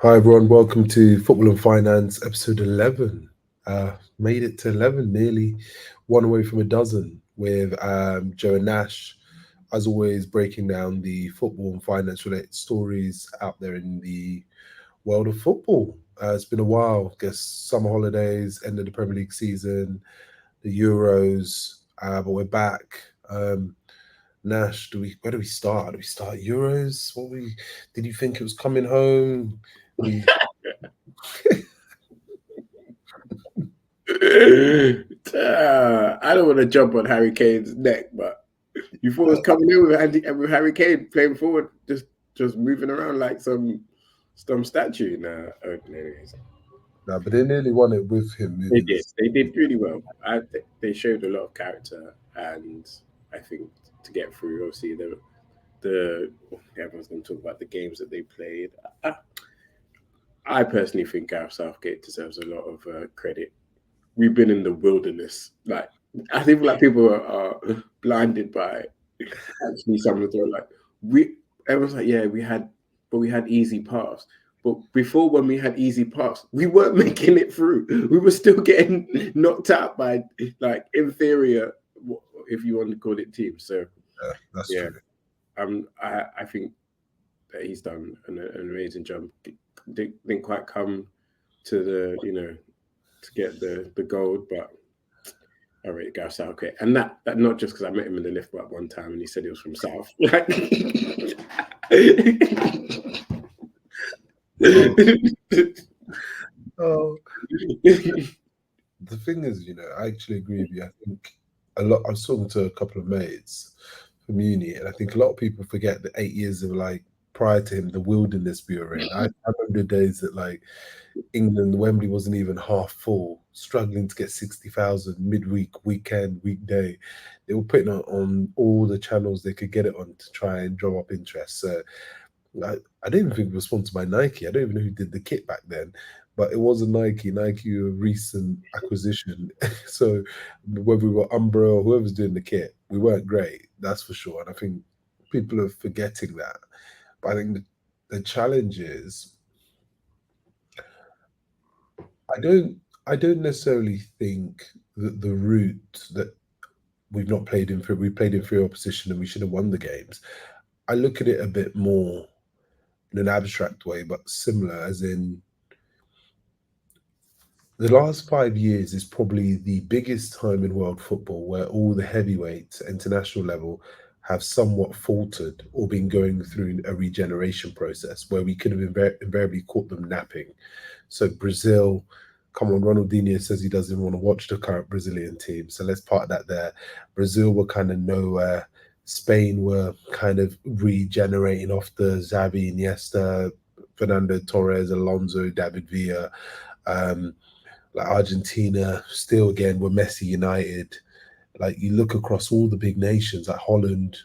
Hi everyone, welcome to Football and Finance episode 11. Made it to 11, nearly one away from a dozen with Joe and Nash, as always, breaking down the football and finance related stories out there in the world of football. It's been a while, I guess summer holidays, end of the Premier League season, the Euros, but we're back. Nash, where do we start? Do we start Euros? Did you think it was coming home? We I don't want to jump on Harry Kane's neck, but you thought it was coming in with Harry Kane playing forward, just moving around like some statue. Nah, anyways. No, but they nearly won it with him They moving did. this. They did really well. I think they showed a lot of character, and I think to get through, obviously the everyone's going to talk about the games that they played. I personally think Gareth Southgate deserves a lot of credit. We've been in the wilderness. Like I think like people are blinded by actually some of the like everyone's like, yeah, we had easy paths. But before when we had easy paths, we weren't making it through. We were still getting knocked out by like inferior, if you want to call it, teams. So Yeah, that's yeah, true. I think that he's done an amazing job. Didn't quite come to the to get the gold, but I rate Gareth Southgate, and that not just because I met him in the lift at one time and he said he was from South. Oh, oh. The thing is, I actually agree with you. I think a lot. I was talking to a couple of mates from uni, and I think a lot of people forget the 8 years of like prior to him, the wilderness we were in. I remember the days that like England, Wembley wasn't even half full, struggling to get 60,000 midweek, weekend, weekday. They were putting it on all the channels they could get it on to try and drum up interest. So I don't even think it was sponsored by Nike. I don't even know who did the kit back then, but it wasn't Nike. Nike were a recent acquisition. So whether we were Umbro or whoever's doing the kit, we weren't great, that's for sure. And I think people are forgetting that. But I think the challenge is I don't I don't necessarily think that the route that we played in free opposition and we should have won the games. I look at it a bit more in an abstract way, but similar, as in the last 5 years is probably the biggest time in world football where all the heavyweights at international level have somewhat faltered or been going through a regeneration process where we could have invariably caught them napping. So Brazil, come on, Ronaldinho says he doesn't want to watch the current Brazilian team. So let's part that there. Brazil were kind of nowhere. Spain were kind of regenerating off the Xavi, Iniesta, Fernando Torres, Alonso, David Villa. Um, like Argentina, still again, were Messi United. Like you look across all the big nations, like Holland,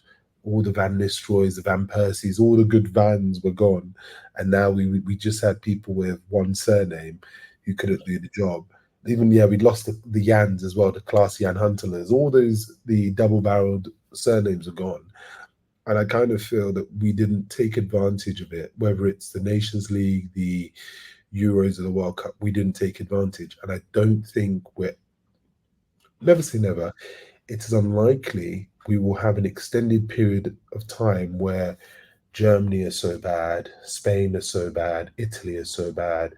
all the Van Nistelrooys, the Van Persies, all the good Vans were gone, and now we just had people with one surname who couldn't do the job. Even we lost the Yans as well, the class Jan Huntelaars. All those the double-barreled surnames are gone, and I kind of feel that we didn't take advantage of it. Whether it's the Nations League, the Euros, or the World Cup, we didn't take advantage, and I don't think we're never say never. It is unlikely we will have an extended period of time where Germany is so bad, Spain is so bad, Italy is so bad,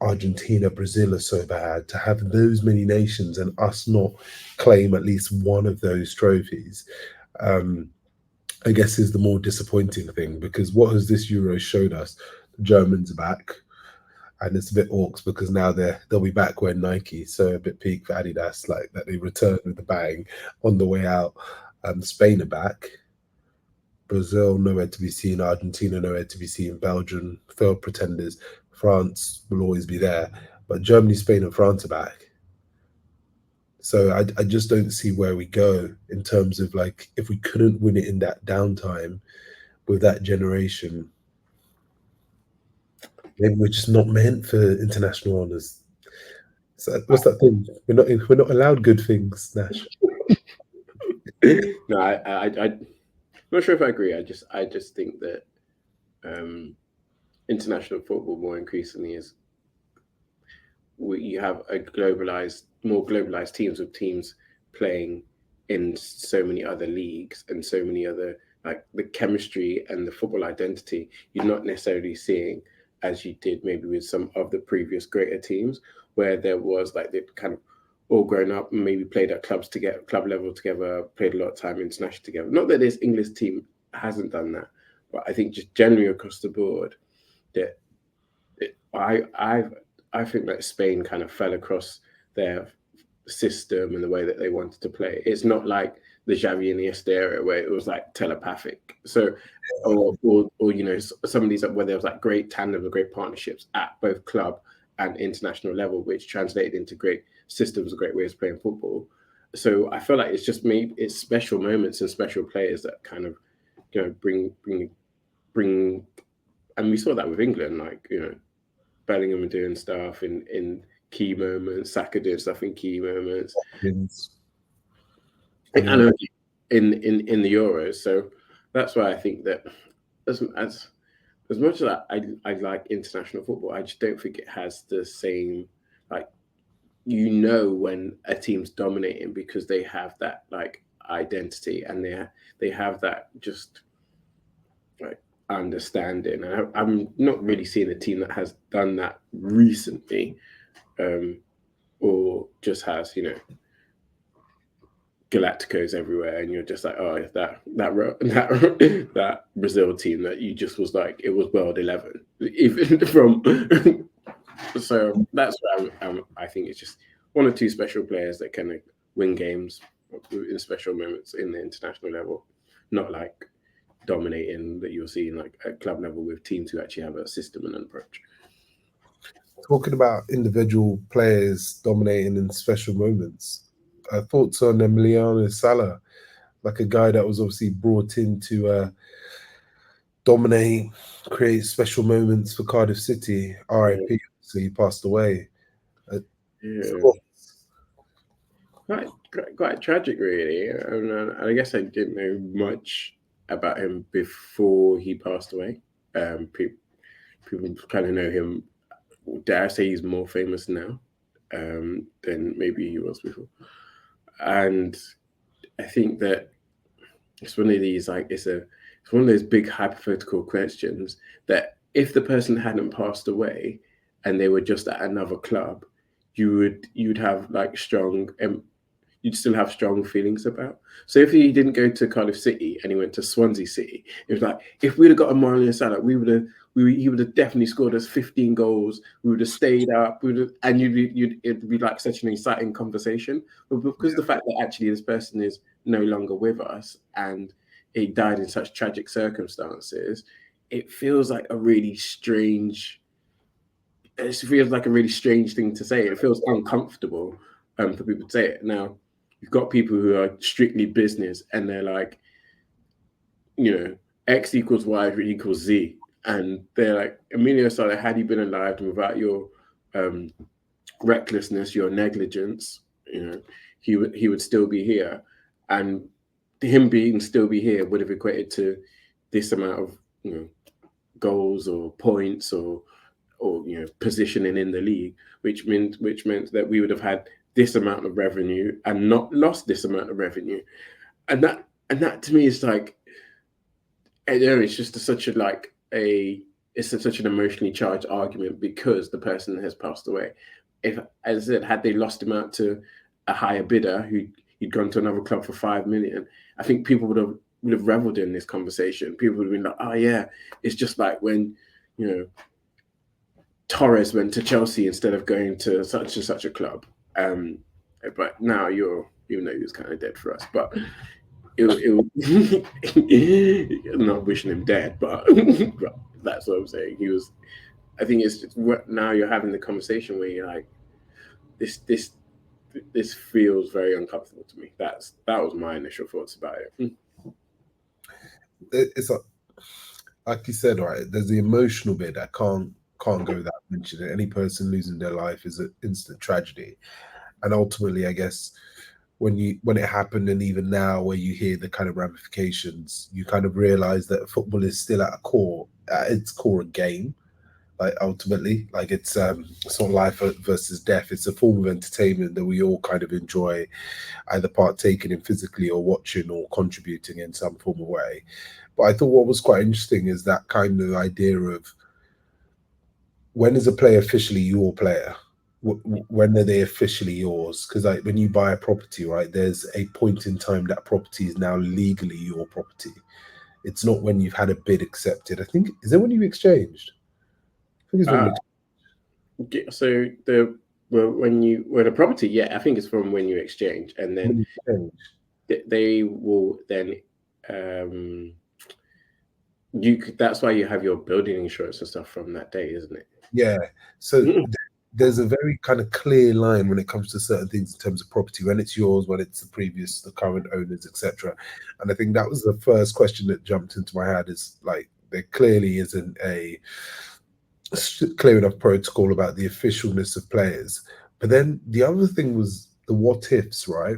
Argentina, Brazil are so bad, to have those many nations and us not claim at least one of those trophies. Um, I guess is the more disappointing thing because what has this Euro showed us? The Germans are back, and it's a bit orcs because now they'll be back wearing Nike, so a bit peak for Adidas, like that they returned with a bang on the way out. Spain are back, Brazil nowhere to be seen, Argentina nowhere to be seen, Belgium failed pretenders, France will always be there, but Germany, Spain, and France are back. So I just don't see where we go in terms of like if we couldn't win it in that downtime with that generation, maybe we're just not meant for international honours. So what's that thing? We're not allowed good things, Nash. No, I'm not sure if I agree. I just think that international football more increasingly is you have a more globalized teams with teams playing in so many other leagues and so many other, like the chemistry and the football identity you're not necessarily seeing as you did maybe with some of the previous greater teams, where there was like they kind of all grown up and maybe played at clubs together, club level together, played a lot of time international together. Not that this English team hasn't done that, but I think just generally across the board that it, I think that Spain kind of fell across their system and the way that they wanted to play. It's not like the Xavi and Iniesta era where it was like telepathic. So, or you know, some of these where there was like great tandem or great partnerships at both club and international level, which translated into great systems, great ways of playing football. So I feel like it's just maybe it's special moments and special players that kind of bring, and we saw that with England, like Bellingham doing stuff in key moments, Saka doing stuff in key moments. I know in the Euros. So that's why I think that as much as I like international football, I just don't think it has the same like when a team's dominating because they have that like identity and they have that just like understanding. And I'm not really seeing a team that has done that recently, or just has Galacticos everywhere, and you're just like, oh, that Brazil team that you just was like, it was world 11, even from. So that's why I think it's just one or two special players that can win games in special moments in the international level, not like dominating that you're seeing like at club level with teams who actually have a system and an approach. Talking about individual players dominating in special moments, thoughts on Emiliano Sala, like a guy that was obviously brought in to dominate, create special moments for Cardiff City. RIP, so he passed away. Quite tragic, really. And I guess I didn't know much about him before he passed away. People kind of know him. Dare I say he's more famous now than maybe he was before. And I think that it's one of these it's one of those big hypothetical questions that if the person hadn't passed away and they were just at another club, you'd have like you'd still have strong feelings about. So if he didn't go to Cardiff City and he went to Swansea City, it was like if we'd have got a Emiliano Sala, he would have definitely scored us 15 goals. We would have stayed up. And it'd be like such an exciting conversation. But because of the fact that actually this person is no longer with us and he died in such tragic circumstances, it feels like a really strange. It feels like a really strange thing to say. It feels uncomfortable for people to say it. Now, you've got people who are strictly business and they're like, X equals Y equals Z. And they're like, Emilio Sala, had he been alive and without your recklessness, your negligence, he would still be here. And him still be here would have equated to this amount of goals or points or positioning in the league, which meant that we would have had this amount of revenue and not lost this amount of revenue. And that to me is like, I don't know, it's just such an emotionally charged argument because the person has passed away. If, as I said, had they lost him out to a higher bidder who'd gone to another club for 5 million, I think people would have reveled in this conversation. People would have been like, oh yeah, it's just like when Torres went to Chelsea instead of going to such and such a club. But now even though he was kind of dead for us, but I'm not wishing him dead, but that's what I'm saying. I think it's just, now you're having the conversation where you're like, this feels very uncomfortable to me. That was my initial thoughts about it. It's like you said, right? There's the emotional bit that can't go without mentioning. Any person losing their life is an instant tragedy, and ultimately, I guess when it happened, and even now, where you hear the kind of ramifications, you kind of realize that football is still at its core a game. Like ultimately, like it's not life versus death. It's a form of entertainment that we all kind of enjoy, either partaking in physically or watching or contributing in some form of way. But I thought what was quite interesting is that kind of idea of when is a player officially your player? When are they officially yours? Because like when you buy a property, right, there's a point in time that property is now legally your property. It's not when you've had a bid accepted. I think is that when you exchanged? I think it's when Uh, you so when a property, yeah, I think it's from when you exchange, and then when you exchange. they will then um that's why you have your building insurance and stuff from that day, isn't it? Yeah. So Mm. there's a very kind of clear line when it comes to certain things in terms of property, when it's yours, when it's the previous, the current owners, etc. And I think that was the first question that jumped into my head is like there clearly isn't a clear enough protocol about the officialness of players. But then the other thing was the what ifs, right?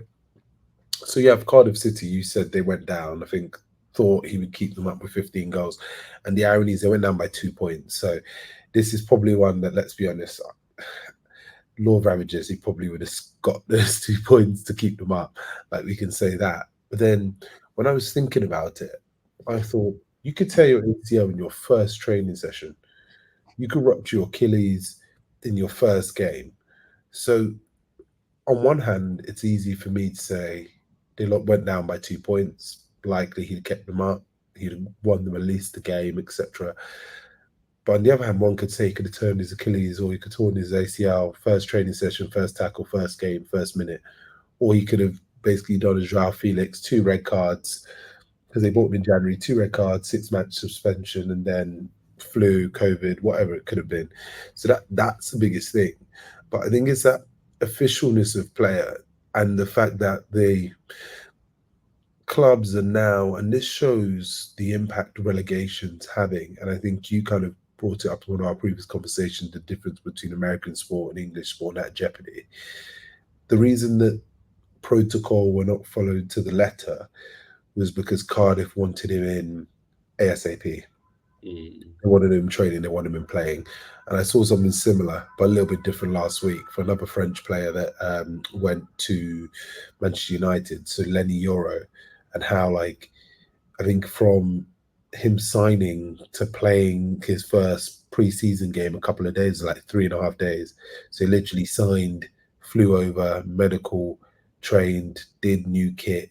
So you have Cardiff City, you said they went down. I think thought he would keep them up with 15 goals. And the irony is they went down by 2 points. So this is probably one that, let's be honest, law of averages, he probably would have got those 2 points to keep them up. Like we can say that. But then when I was thinking about it, I thought you could tear your ACL in your first training session. You could rupture your Achilles in your first game. So on one hand, it's easy for me to say they went down by 2 points. Likely he'd kept them up. He'd won them at least the game, etc. But on the other hand, one could say he could have turned his Achilles or he could torn his ACL first training session, first tackle, first game, first minute. Or he could have basically done as Joao Felix, 2 red cards, because they bought him in January, 2 red cards, 6 match suspension, and then flu, COVID, whatever it could have been. So that's the biggest thing. But I think it's that officialness of player and the fact that the clubs are now, and this shows the impact relegation's having. And I think you kind of brought it up in one of our previous conversations, the difference between American sport and English sport at jeopardy. The reason that protocol were not followed to the letter was because Cardiff wanted him in ASAP. Mm. They wanted him training, they wanted him playing. And I saw something similar, but a little bit different last week for another French player that went to Manchester United, so Lenny Euro, and how, like, I think from him signing to playing his first pre-season game a couple of days, like 3.5 days. So he literally signed, flew over, medical, trained, did new kit,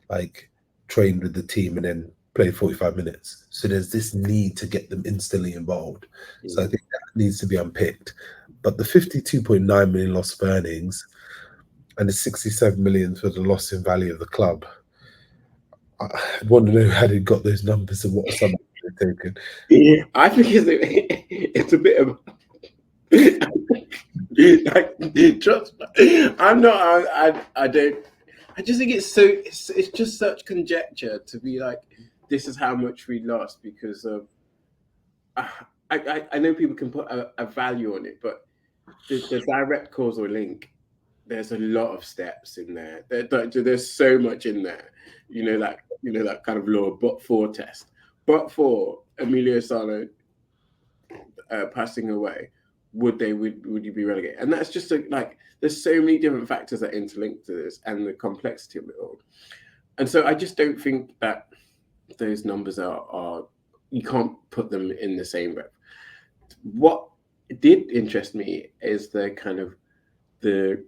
like trained with the team, and then played 45 minutes. So there's this need to get them instantly involved. So I Mm. think that needs to be unpicked. But the 52.9 million loss of earnings and the 67 million for the loss in value of the club, I want to know how they got those numbers and what assumptions they've taken. Yeah, I think it's a bit of like, trust. I'm not. I don't. I just think it's just such conjecture to be like, this is how much we lost because of. I know people can put a value on it, but the direct causal link, there's a lot of steps in there. There's so much in there. That kind of law, but for test, but for Emilio Sala passing away, would you be relegated? And that's just like there's so many different factors that interlink to this and the complexity of it all. And so I just don't think that those numbers are you can't put them in the same breath. What did interest me is the kind of the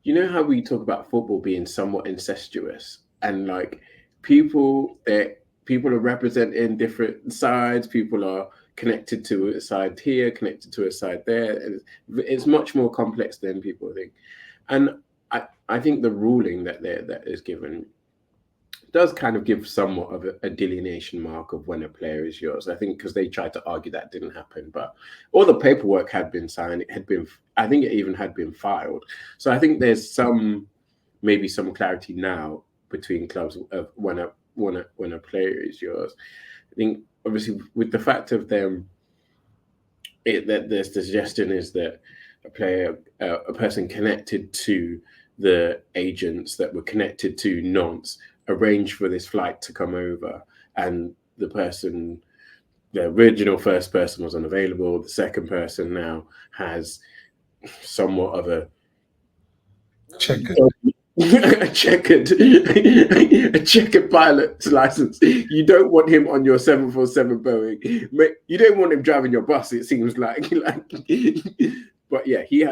how we talk about football being somewhat incestuous and like people are representing different sides, people are connected to a side here, connected to a side there, and it's much more complex than people think. And I think the ruling that is given does kind of give somewhat of a delineation mark of when a player is yours. I think because they tried to argue that didn't happen, but all the paperwork had been signed. It had been, I think it even had been filed. So I think there's maybe some clarity now between clubs of when a player is yours. I think obviously with the fact of them, that the suggestion is that a person connected to the agents that were connected to Nantes arranged for this flight to come over, and the person the original first person was unavailable. The second person now has somewhat of a Checkered. a checkered pilot's license. You don't want him on your 747 Boeing. You don't want him driving your bus. It seems like, but yeah, he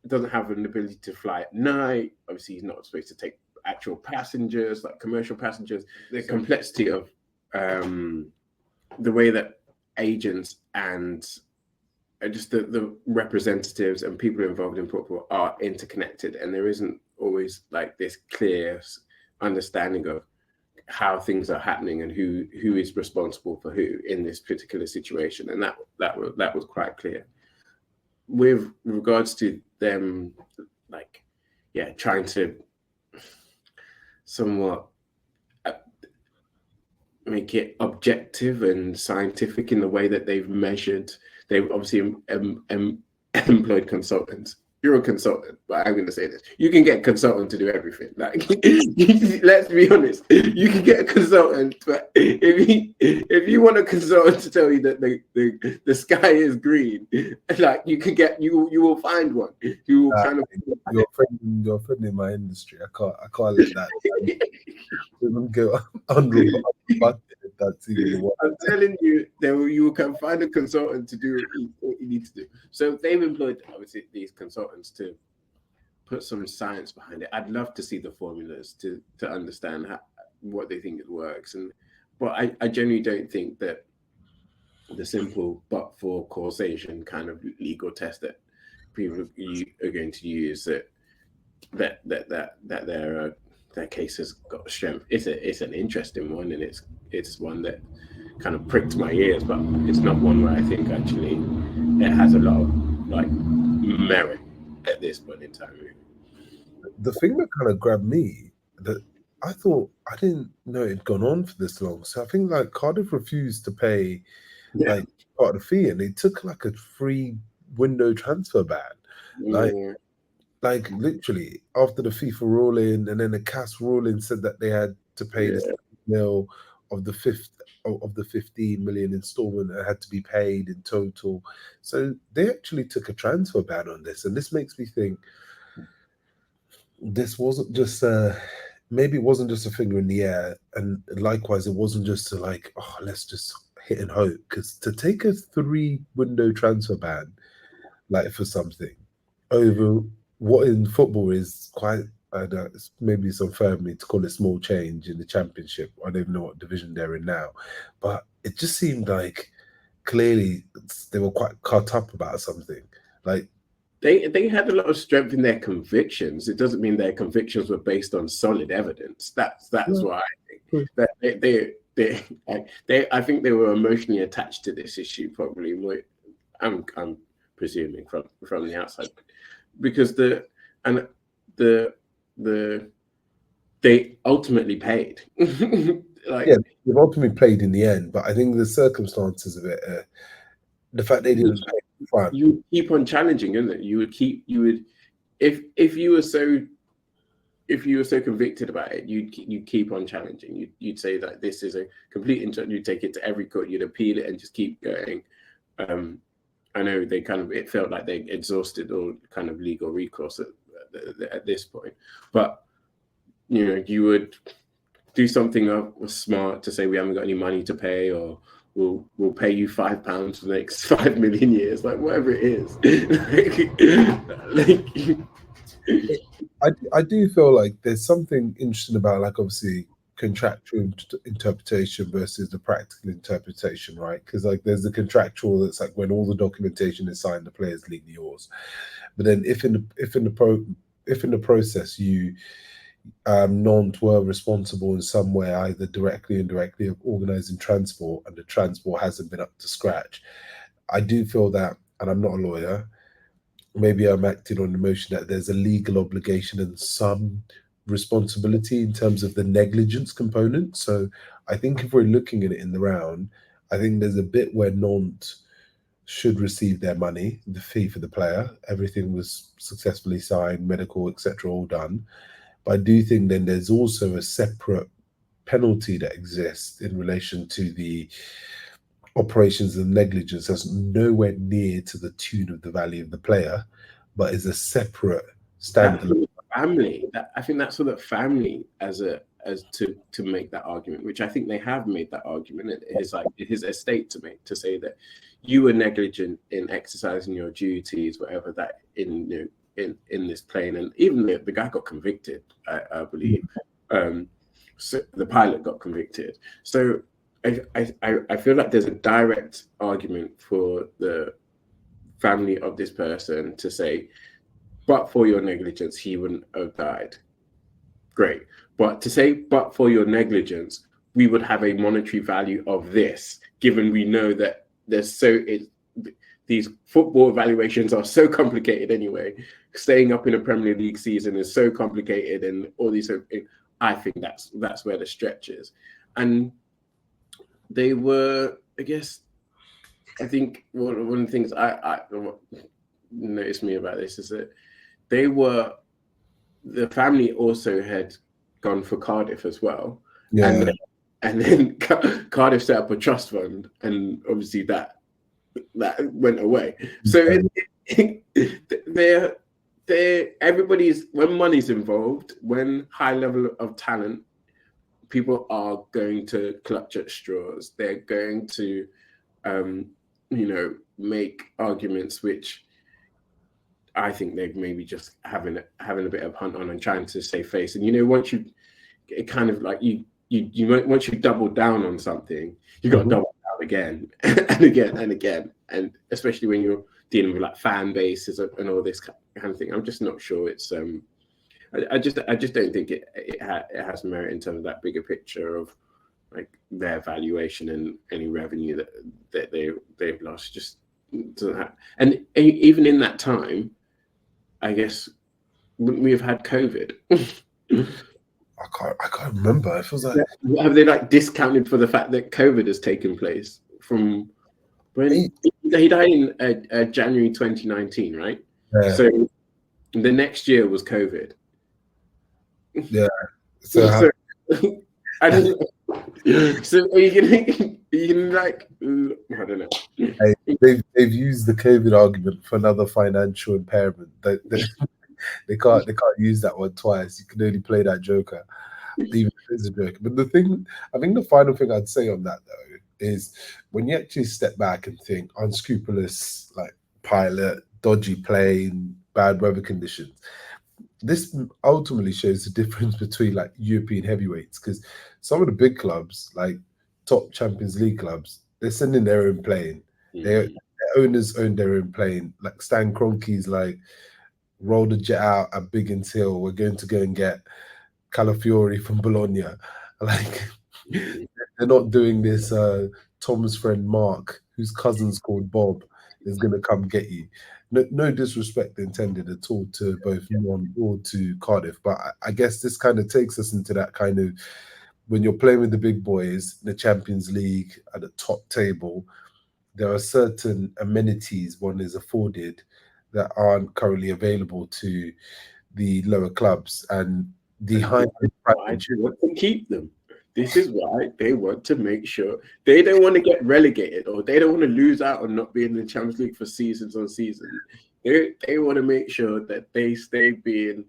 doesn't have an ability to fly at night. Obviously, he's not supposed to take actual passengers, like commercial passengers. The complexity of the way that agents and just the representatives and people involved in football are interconnected, and there isn't always like this clear understanding of how things are happening and who is responsible for who in this particular situation, and that was quite clear. With regards to them, like, yeah, trying to somewhat make it objective and scientific in the way that they've measured. They've obviously employed consultants. You're a consultant, but I'm going to say this: you can get a consultant to do everything. Like, let's be honest, you can get a consultant, but if you want a consultant to tell you that the sky is green, like you will find one. You will kind of You're a friend in my industry. I can't let that go unrebutted. That's even the one. I'm telling you, you can find a consultant to do what you need to do. So they've employed, obviously, these consultants to put some science behind it. I'd love to see the formulas to understand what they think it works. But I genuinely don't think that the simple but for causation kind of legal test that people are going to use that their case has got strength. It's an interesting one, and it's one that kind of pricked my ears, but it's not one where I think actually it has a lot of like merit at this point in time. The thing that kind of grabbed me, that I thought, I didn't know it had gone on for this long. So I think like Cardiff refused to pay like part of the fee, and they took like a free window transfer ban. Like literally after the FIFA ruling, and then the CAS ruling said that they had to pay the mil of the 15 million installment that had to be paid in total. So they actually took a transfer ban on this, and this makes me think this wasn't just maybe it wasn't just a finger in the air, and likewise it wasn't just to like, oh, let's just hit and hope, because to take a 3-window transfer ban like for something over what in football is quite, maybe it's unfair of me to call it small change in the Championship. I don't even know what division they're in now, but it just seemed like clearly they were quite cut up about something. Like they had a lot of strength in their convictions. It doesn't mean their convictions were based on solid evidence. That's why I think that I think they were emotionally attached to this issue. Probably, I'm presuming from the outside, because they ultimately paid. They've ultimately played in the end, but I think the circumstances of it, the fact they didn't pay. Fine. You keep on challenging, isn't it? If you were so convicted about it, you'd keep on challenging. You'd say that this is a complete injustice. You'd take it to every court. You'd appeal it and just keep going. I know it felt like they exhausted all kind of legal recourse at this point, but you would do something smart to say we haven't got any money to pay, or we'll pay you £5 for the next 5 million years, like whatever it is. I do feel like there's something interesting about, like, obviously contractual interpretation versus the practical interpretation, right? Because like there's the contractual that's like when all the documentation is signed, the players leave yours. But then if in the process you were responsible in some way, either directly or indirectly, of organising transport, and the transport hasn't been up to scratch, I do feel that, and I'm not a lawyer, maybe I'm acting on the notion that there's a legal obligation and some responsibility in terms of the negligence component. So I think if we're looking at it in the round, I think there's a bit where Nantes should receive their money, the fee for the player. Everything was successfully signed, medical, etc., all done. But I do think then there's also a separate penalty that exists in relation to the operations and negligence that's nowhere near to the tune of the value of the player, but is a separate That standalone. family, I think that's for the family as to make that argument, which I think they have made that argument. It is like his estate to make, to say that you were negligent in exercising your duties, whatever that in this plane. And even the guy got convicted, I believe. So the pilot got convicted. So I feel like there's a direct argument for the family of this person to say, but for your negligence, he wouldn't have died. Great. But to say, but for your negligence, we would have a monetary value of this, given we know that these football evaluations are so complicated anyway. Staying up in a Premier League season is so complicated, and all these. I think that's where the stretch is. And they were, I guess, I think one of the things I noticed me about this is that the family also had gone for Cardiff as well. Yeah. And then Cardiff set up a trust fund, and obviously that went away. So everybody's, when money's involved, when high level of talent, people are going to clutch at straws. They're going to, make arguments which I think they're maybe just having a bit of hunt on and trying to save face. And once you, it kind of like you once you double down on something, you got to double down again and again and again. And especially when you're dealing with like fan bases and all this kind of thing, I'm just not sure it's I just don't think it has merit in terms of that bigger picture of like their valuation and any revenue that they've lost. Just doesn't have. And even in that time, I guess, wouldn't we have had COVID? I can't remember. It feels like, have they like discounted for the fact that COVID has taken place from when he died in January 2019, right? Yeah. So the next year was COVID. Yeah. So are you gonna like, I don't know. They've used the COVID argument for another financial impairment. They can't use that one twice. You can only play that joker, even if it's a joke. But I think the final thing I'd say on that though is when you actually step back and think unscrupulous, like pilot, dodgy plane, bad weather conditions. This ultimately shows the difference between like European heavyweights, because some of the big clubs, like top Champions League clubs, they're sending their own plane. Their owners own their own plane. Like Stan Kroenke's like, roll the jet out at Biggins Hill. We're going to go and get Calafiori from Bologna. Like they're not doing this. Tom's friend Mark, whose cousin's called Bob, is going to come get you. No disrespect intended at all to both Mon or to Cardiff, but I guess this kind of takes us into that kind of, when you're playing with the big boys, the Champions League at the top table, there are certain amenities one is afforded that aren't currently available to the lower clubs, and the high. Why do you want to keep them? This is why they want to make sure they don't want to get relegated, or they don't want to lose out on not being in the Champions League for seasons on seasons. They want to make sure that they stay being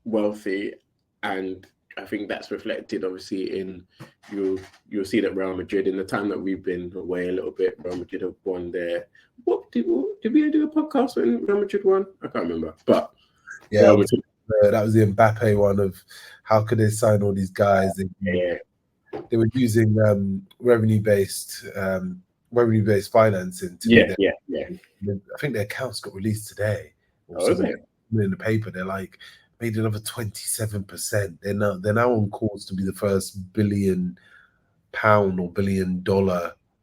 wealthy, and I think that's reflected obviously in you'll see that Real Madrid, in the time that we've been away a little bit, Real Madrid have won their. What did we do a podcast when Real Madrid won? I can't remember, but yeah. That was the Mbappe one of how could they sign all these guys? They were using revenue-based financing. I think their accounts got released today. In the paper, they're like made another 27%. They're now on course to be the first £1 billion or $1 billion,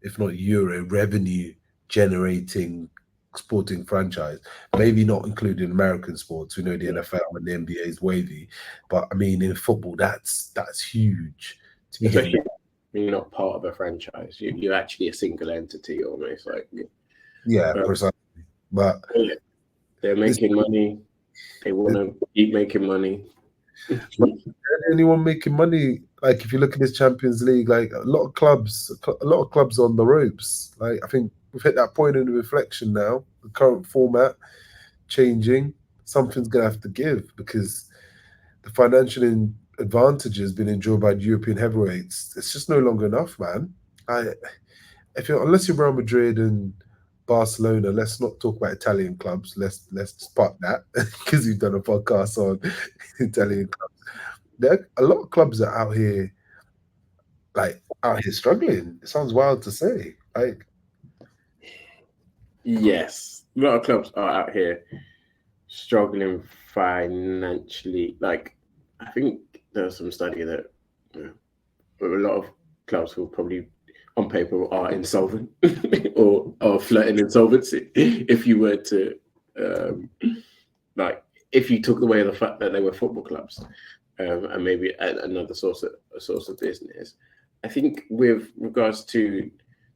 if not euro, revenue generating sporting franchise. Maybe not including American sports. We know the NFL and the NBA is wavy, but I mean in football that's huge to be especially when you're not part of a franchise. You're actually a single entity almost, like precisely. But they're making money, they want to keep making money. But they're the only one making money. Like if you look at this Champions League, like a lot of clubs are on the ropes. Like I think we've hit that point in the reflection now. The current format changing, something's gonna have to give because the financial advantages being enjoyed by the European heavyweights, it's just no longer enough, man. I if you're unless you're Real Madrid and Barcelona, let's not talk about Italian clubs. Let's just park that because you've done a podcast on Italian clubs. There are a lot of clubs are out here struggling. It sounds wild to say. Like Yes, a lot of clubs are out here struggling financially. Like, I think there's some study that a lot of clubs will probably, on paper, are insolvent or flirting insolvency. If you were to, if you took away the fact that they were football clubs, and maybe another source of business. I think with regards to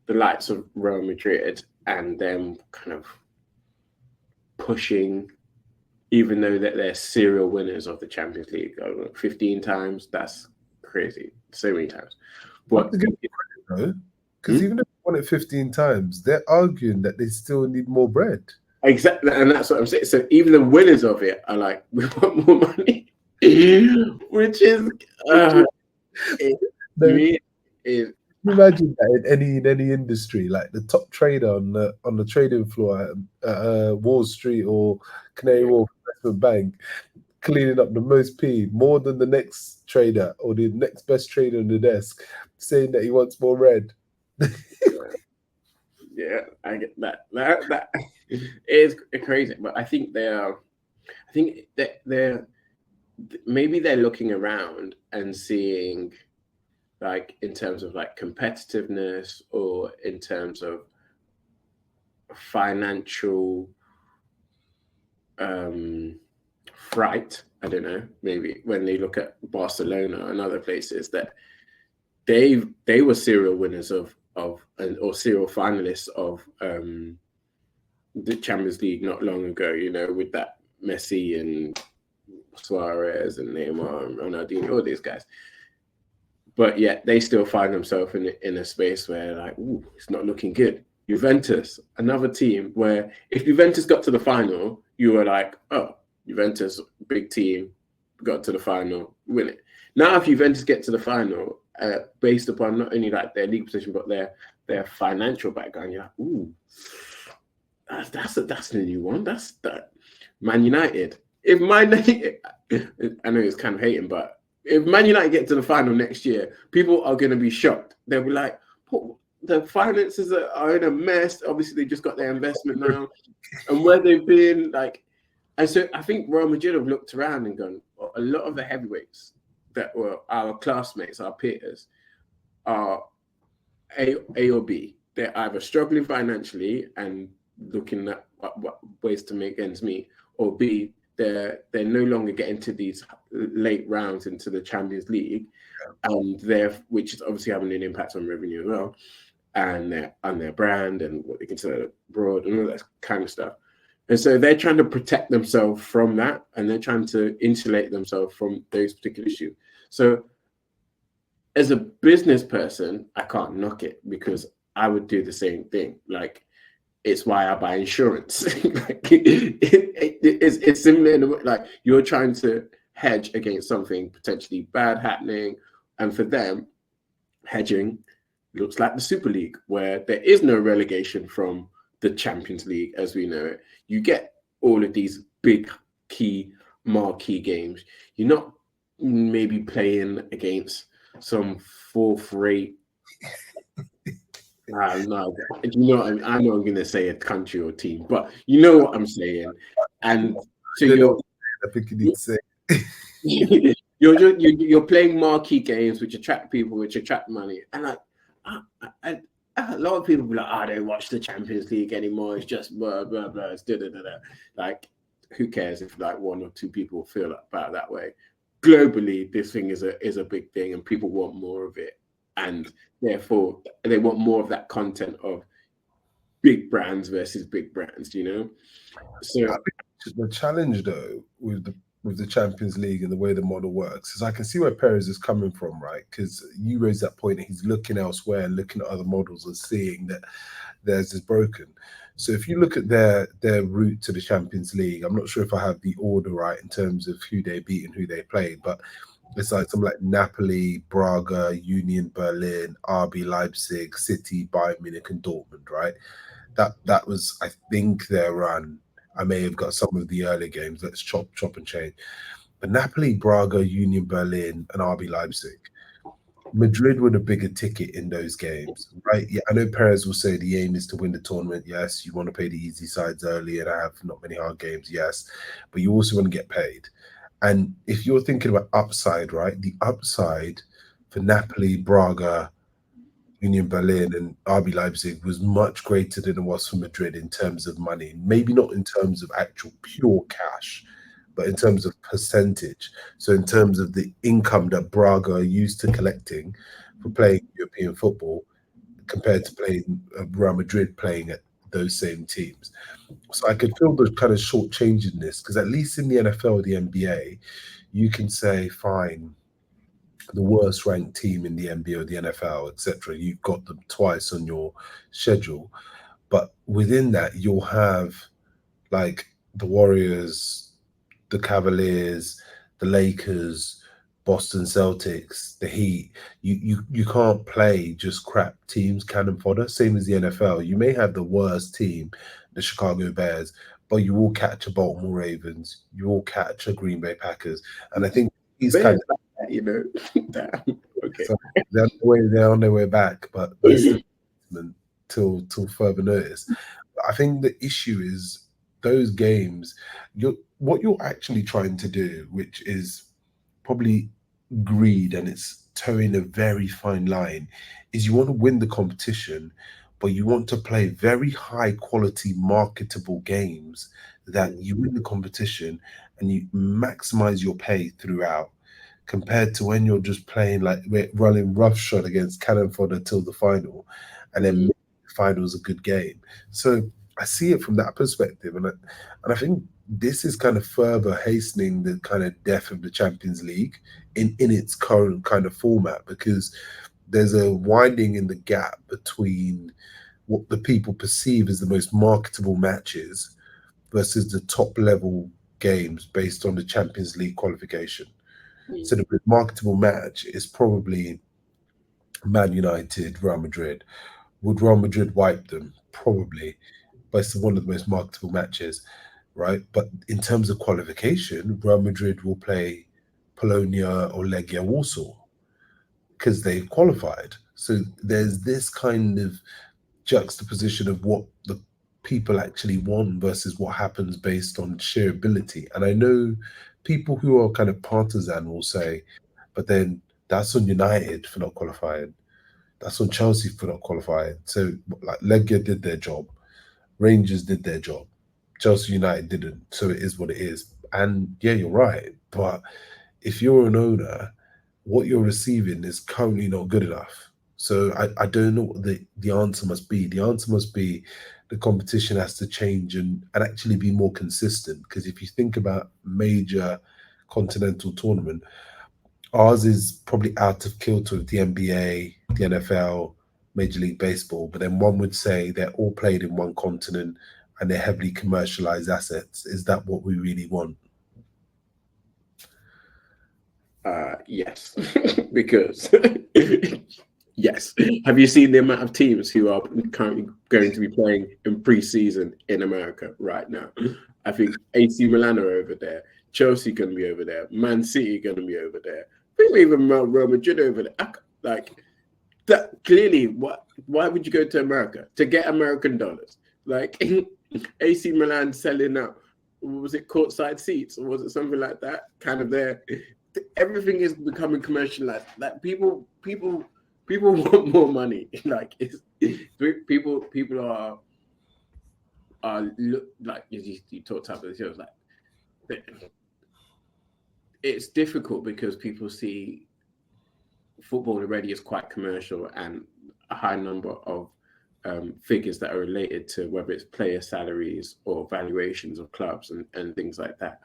the likes of Real Madrid and them kind of pushing, even though that they're serial winners of the Champions League, 15 times, that's crazy, so many times. But because even if they won it 15 times, they're arguing that they still need more bread. Exactly, and that's what I'm saying. So even the winners of it are like, we want more money, which is imagine that in any industry, like the top trader on the trading floor at Wall Street or Canary Wharf Investment Bank, cleaning up the most P, more than the next trader or the next best trader on the desk, saying that he wants more red. Yeah, I get that. That is crazy, but I think they're maybe they're looking around and seeing, like, in terms of like competitiveness or in terms of financial fright. I don't know. Maybe when they look at Barcelona and other places, that they were serial winners or serial finalists of the Champions League not long ago. You know, with that Messi and Suarez and Neymar and Ronaldinho, all these guys. But yet they still find themselves in a space where, like, ooh, it's not looking good. Juventus, another team where if Juventus got to the final, you were like, oh, Juventus, big team, got to the final, win it. Now, if Juventus get to the final, based upon not only like their league position but their financial background, you're like, ooh, that's the new one. That's that Man United. If Man United, I know it's kind of hating, but if Man United get to the final next year, people are going to be shocked. They'll be like, the finances are in a mess. Obviously, they just got their investment now, and where they've been, like, and so I think Real Madrid have looked around and gone, a lot of the heavyweights that were our classmates, our peers, are A or B. They're either struggling financially and looking at what ways to make ends meet, or B, they're no longer getting to these late rounds into the Champions League, and which is obviously having an impact on revenue as well, and their brand and what they consider abroad and all that kind of stuff. And so they're trying to protect themselves from that, and they're trying to insulate themselves from those particular issues. So as a business person, I can't knock it because I would do the same thing. Like, it's why I buy insurance. Like, it's similar in a way, like, you're trying to hedge against something potentially bad happening. And for them, hedging looks like the Super League, where there is no relegation from the Champions League as we know it. You get all of these big key marquee games. You're not maybe playing against some fourth-rate. No, you know what I mean? I know I'm going to say a country or team, but you know what I'm saying. And so I think you need to say you're playing marquee games which attract people, which attract money, and a lot of people be like, I don't watch the Champions League anymore. It's just blah blah blah. It's da da da da. Like, who cares if like one or two people feel about that way? Globally, this thing is a big thing, and people want more of it, and therefore they want more of that content of big brands versus big brands. You know, so the challenge though with with the Champions League and the way the model works is I can see where Perez is coming from, right? Because you raised that point, he's looking elsewhere and looking at other models and seeing that theirs is broken. So if you look at their route to the Champions League, I'm not sure if I have the order right in terms of who they beat and who they played, but it's like something like Napoli, Braga, Union Berlin, RB Leipzig, City, Bayern Munich, and Dortmund, right? That was, I think, their run. I may have got some of the early games. Let's chop and change. But Napoli, Braga, Union Berlin, and RB Leipzig. Madrid were the bigger ticket in those games, right? Yeah, I know Perez will say the aim is to win the tournament. Yes, you want to play the easy sides early and have not many hard games. Yes, but you also want to get paid. And if you're thinking about upside, right? The upside for Napoli, Braga, Union Berlin, and RB Leipzig was much greater than it was for Madrid in terms of money. Maybe not in terms of actual pure cash, but in terms of percentage. So in terms of the income that Braga are used to collecting for playing European football compared to playing Real Madrid playing at those same teams. So I could feel the kind of shortchanging this because at least in the NFL or the NBA, you can say, fine, the worst ranked team in the NBA or the NFL, etc. You've got them twice on your schedule, but within that, you'll have like the Warriors, the Cavaliers, the Lakers, Boston Celtics, the Heat. You can't play just crap teams, cannon fodder. Same as the NFL. You may have the worst team, the Chicago Bears, but you will catch a Baltimore Ravens. You will catch a Green Bay Packers, and I think these kind Bears of like that, you know. Damn. Okay. so they're on their way back, but that's the till further notice. I think the issue is those games. What you're actually trying to do, which is probably greed, and it's towing a very fine line, is you want to win the competition, but you want to play very high quality, marketable games that you win the competition and you maximize your pay throughout compared to when you're just playing like we're running roughshod against cannon fodder till the final, and then Mm. the final's a good game. So I see it from that perspective, and I think this is kind of further hastening the kind of death of the Champions League in its current kind of format because there's a winding in the gap between what the people perceive as the most marketable matches versus the top level games based on the Champions League qualification. So Mm. the marketable match is probably Man United, Real Madrid. Would Real Madrid wipe them? Probably, but it's one of the most marketable matches, right? But in terms of qualification, Real Madrid will play Polonia or Legia Warsaw because they've qualified. So there's this kind of juxtaposition of what the people actually want versus what happens based on sheer ability. And I know people who are kind of partisan will say, but then that's on United for not qualifying. That's on Chelsea for not qualifying. So like Legia did their job, Rangers did their job, Chelsea United didn't. So it is what it is. And yeah, you're right. But if you're an owner, what you're receiving is currently not good enough. So I don't know what the answer must be. The answer must be the competition has to change and actually be more consistent. Because if you think about major continental tournament, ours is probably out of kilter with the NBA, the NFL, Major League Baseball. But then one would say they're all played in one continent and they're heavily commercialized assets. Is that what we really want? Yes, because yes. Have you seen the amount of teams who are currently going to be playing in pre-season in America right now? I think AC Milan are over there, Chelsea going to be over there, Man City going to be over there. I think even Real Madrid over there. Like that. Clearly, what? Why would you go to America to get American dollars? Like AC Milan selling out. Was it courtside seats or was it something like that? Kind of there. Everything is becoming commercialized. Like people want more money. Like it's people are look like you talked about the shows like it's difficult because people see football already as quite commercial and a high number of figures that are related to whether it's player salaries or valuations of clubs and things like that.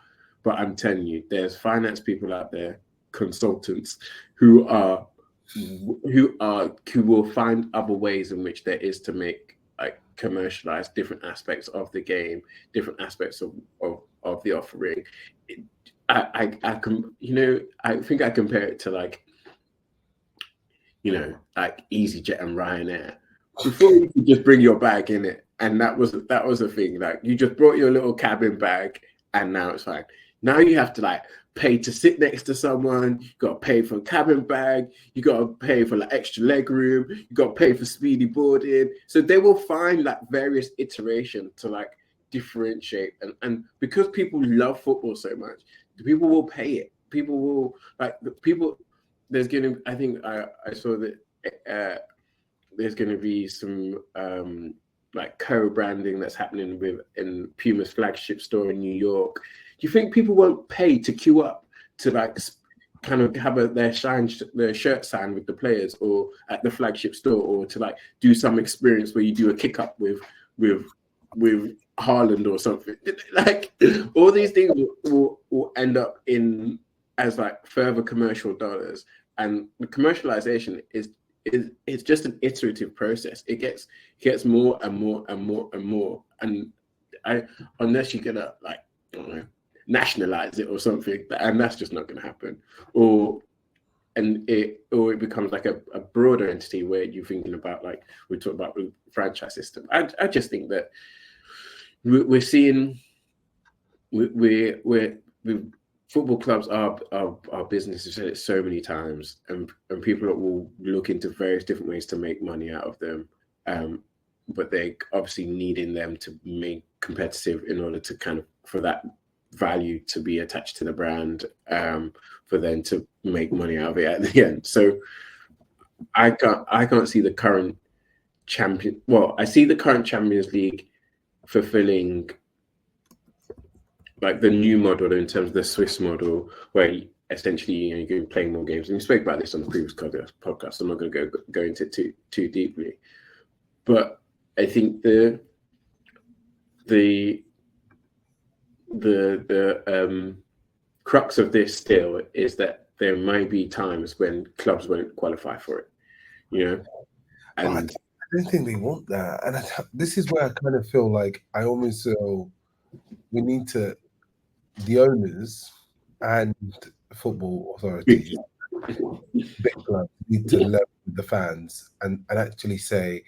But I'm telling you, there's finance people out there, consultants, who are who will find other ways in which there is to make like commercialize different aspects of the game, different aspects of the offering. I can, I think I compare it to like, like EasyJet and Ryanair. Before you could just bring your bag in it, and that was a thing. Like you just brought your little cabin bag, and now it's fine. Now you have to like pay to sit next to someone. You got to pay for a cabin bag. You got to pay for like extra leg room. You got to pay for speedy boarding. So they will find like various iterations to like differentiate, and because people love football so much, people will pay it. People will like the people. There's gonna. I think I saw that there's gonna be some like co-branding that's happening in Puma's flagship store in New York. Do you think people won't pay to queue up to like kind of have their shirt signed with the players, or at the flagship store, or to like do some experience where you do a kick up with Haaland or something? Like all these things will end up in as like further commercial dollars, and the commercialization is it's just an iterative process. It gets more and more and more and more, and unless you're gonna like, I don't know, nationalize it or something, and that's just not gonna happen, or it becomes like a broader entity where you're thinking about, like we talked about the franchise system. I just think that we're seeing we're football clubs are businesses. I've said it so many times, and people will look into various different ways to make money out of them, but they obviously needing them to make competitive in order to kind of for that value to be attached to the brand, for them to make money out of it at the end. So I can't see the current champion. Well, I see the current Champions League fulfilling like the new model in terms of the Swiss model, where essentially you can play more games. And we spoke about this on the previous podcast. So I'm not going to go into it too deeply, but I think the crux of this still is that there might be times when clubs won't qualify for it, And I don't think they want that. And this is where I kind of feel like I almost feel we need to, the owners and football authorities, big clubs need to level with the fans and actually say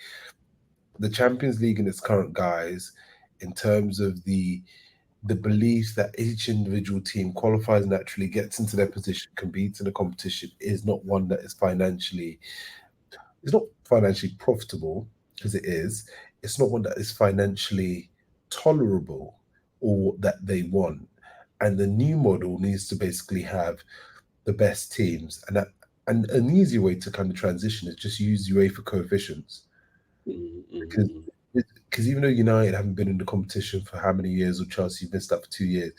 the Champions League and its current guise, in terms of the belief that each individual team qualifies naturally, gets into their position, competes in a competition, is not one that is financially, it's not financially profitable, because it is. It's not one that is financially tolerable or that they want. And the new model needs to basically have the best teams, and an easy way to kind of transition is just use UEFA coefficients, because even though United haven't been in the competition for how many years, or Chelsea missed up for 2 years,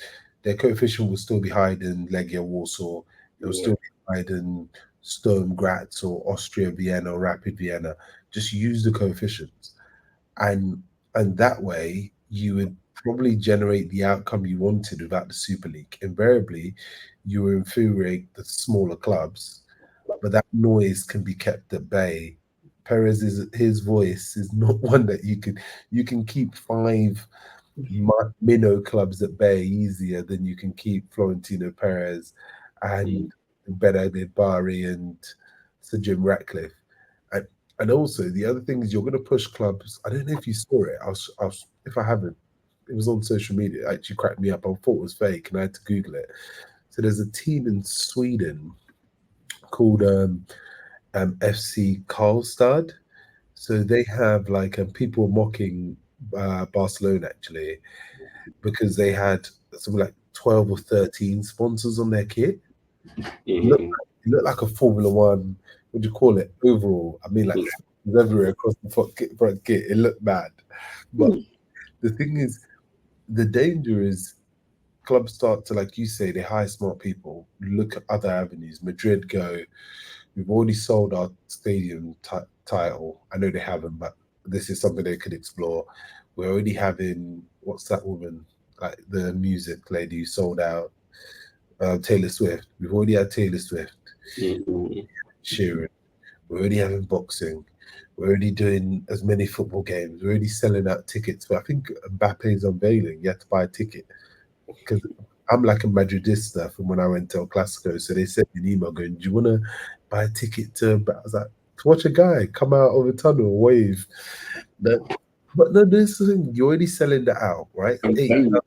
their coefficient will still be higher than Legia Warsaw. It will still be higher than Sturm Graz or Austria Vienna or Rapid Vienna. Just use the coefficients, and that way you would probably generate the outcome you wanted without the Super League. Invariably, you will infuriate the smaller clubs, but that noise can be kept at bay. His voice is not one that you can keep five minnow clubs at bay easier than you can keep Florentino Perez and Benadir Bari and Sir Jim Ratcliffe. And also the other thing is you're going to push clubs. I don't know if you saw it. If I haven't, it was on social media. It actually cracked me up. I thought it was fake, and I had to Google it. So there's a team in Sweden called FC Karlstad. So they have like people mocking Barcelona actually, because they had something like 12 or 13 sponsors on their kit. It looked like a Formula One. What do you call it? Overall, I mean, like everywhere across the front kit. It looked bad, but the thing is, the danger is clubs start to, like you say, they hire smart people, look at other avenues. Madrid go, we've already sold our stadium title. I know they haven't, but this is something they could explore. We're already having, what's that woman, like the music lady who sold out Taylor Swift. We've already had Taylor Swift, Mhm. Sheeran. We're already having boxing. We're already doing as many football games. We're already selling out tickets. But I think Mbappe's unveiling. You have to buy a ticket because I'm like a Madridista from when I went to El Clasico. So they sent me an email going, "Do you want to buy a ticket to?" But I was like, "To watch a guy come out of a tunnel, wave." That, but no, this is the thing. You're already selling that out, right? I'm telling you.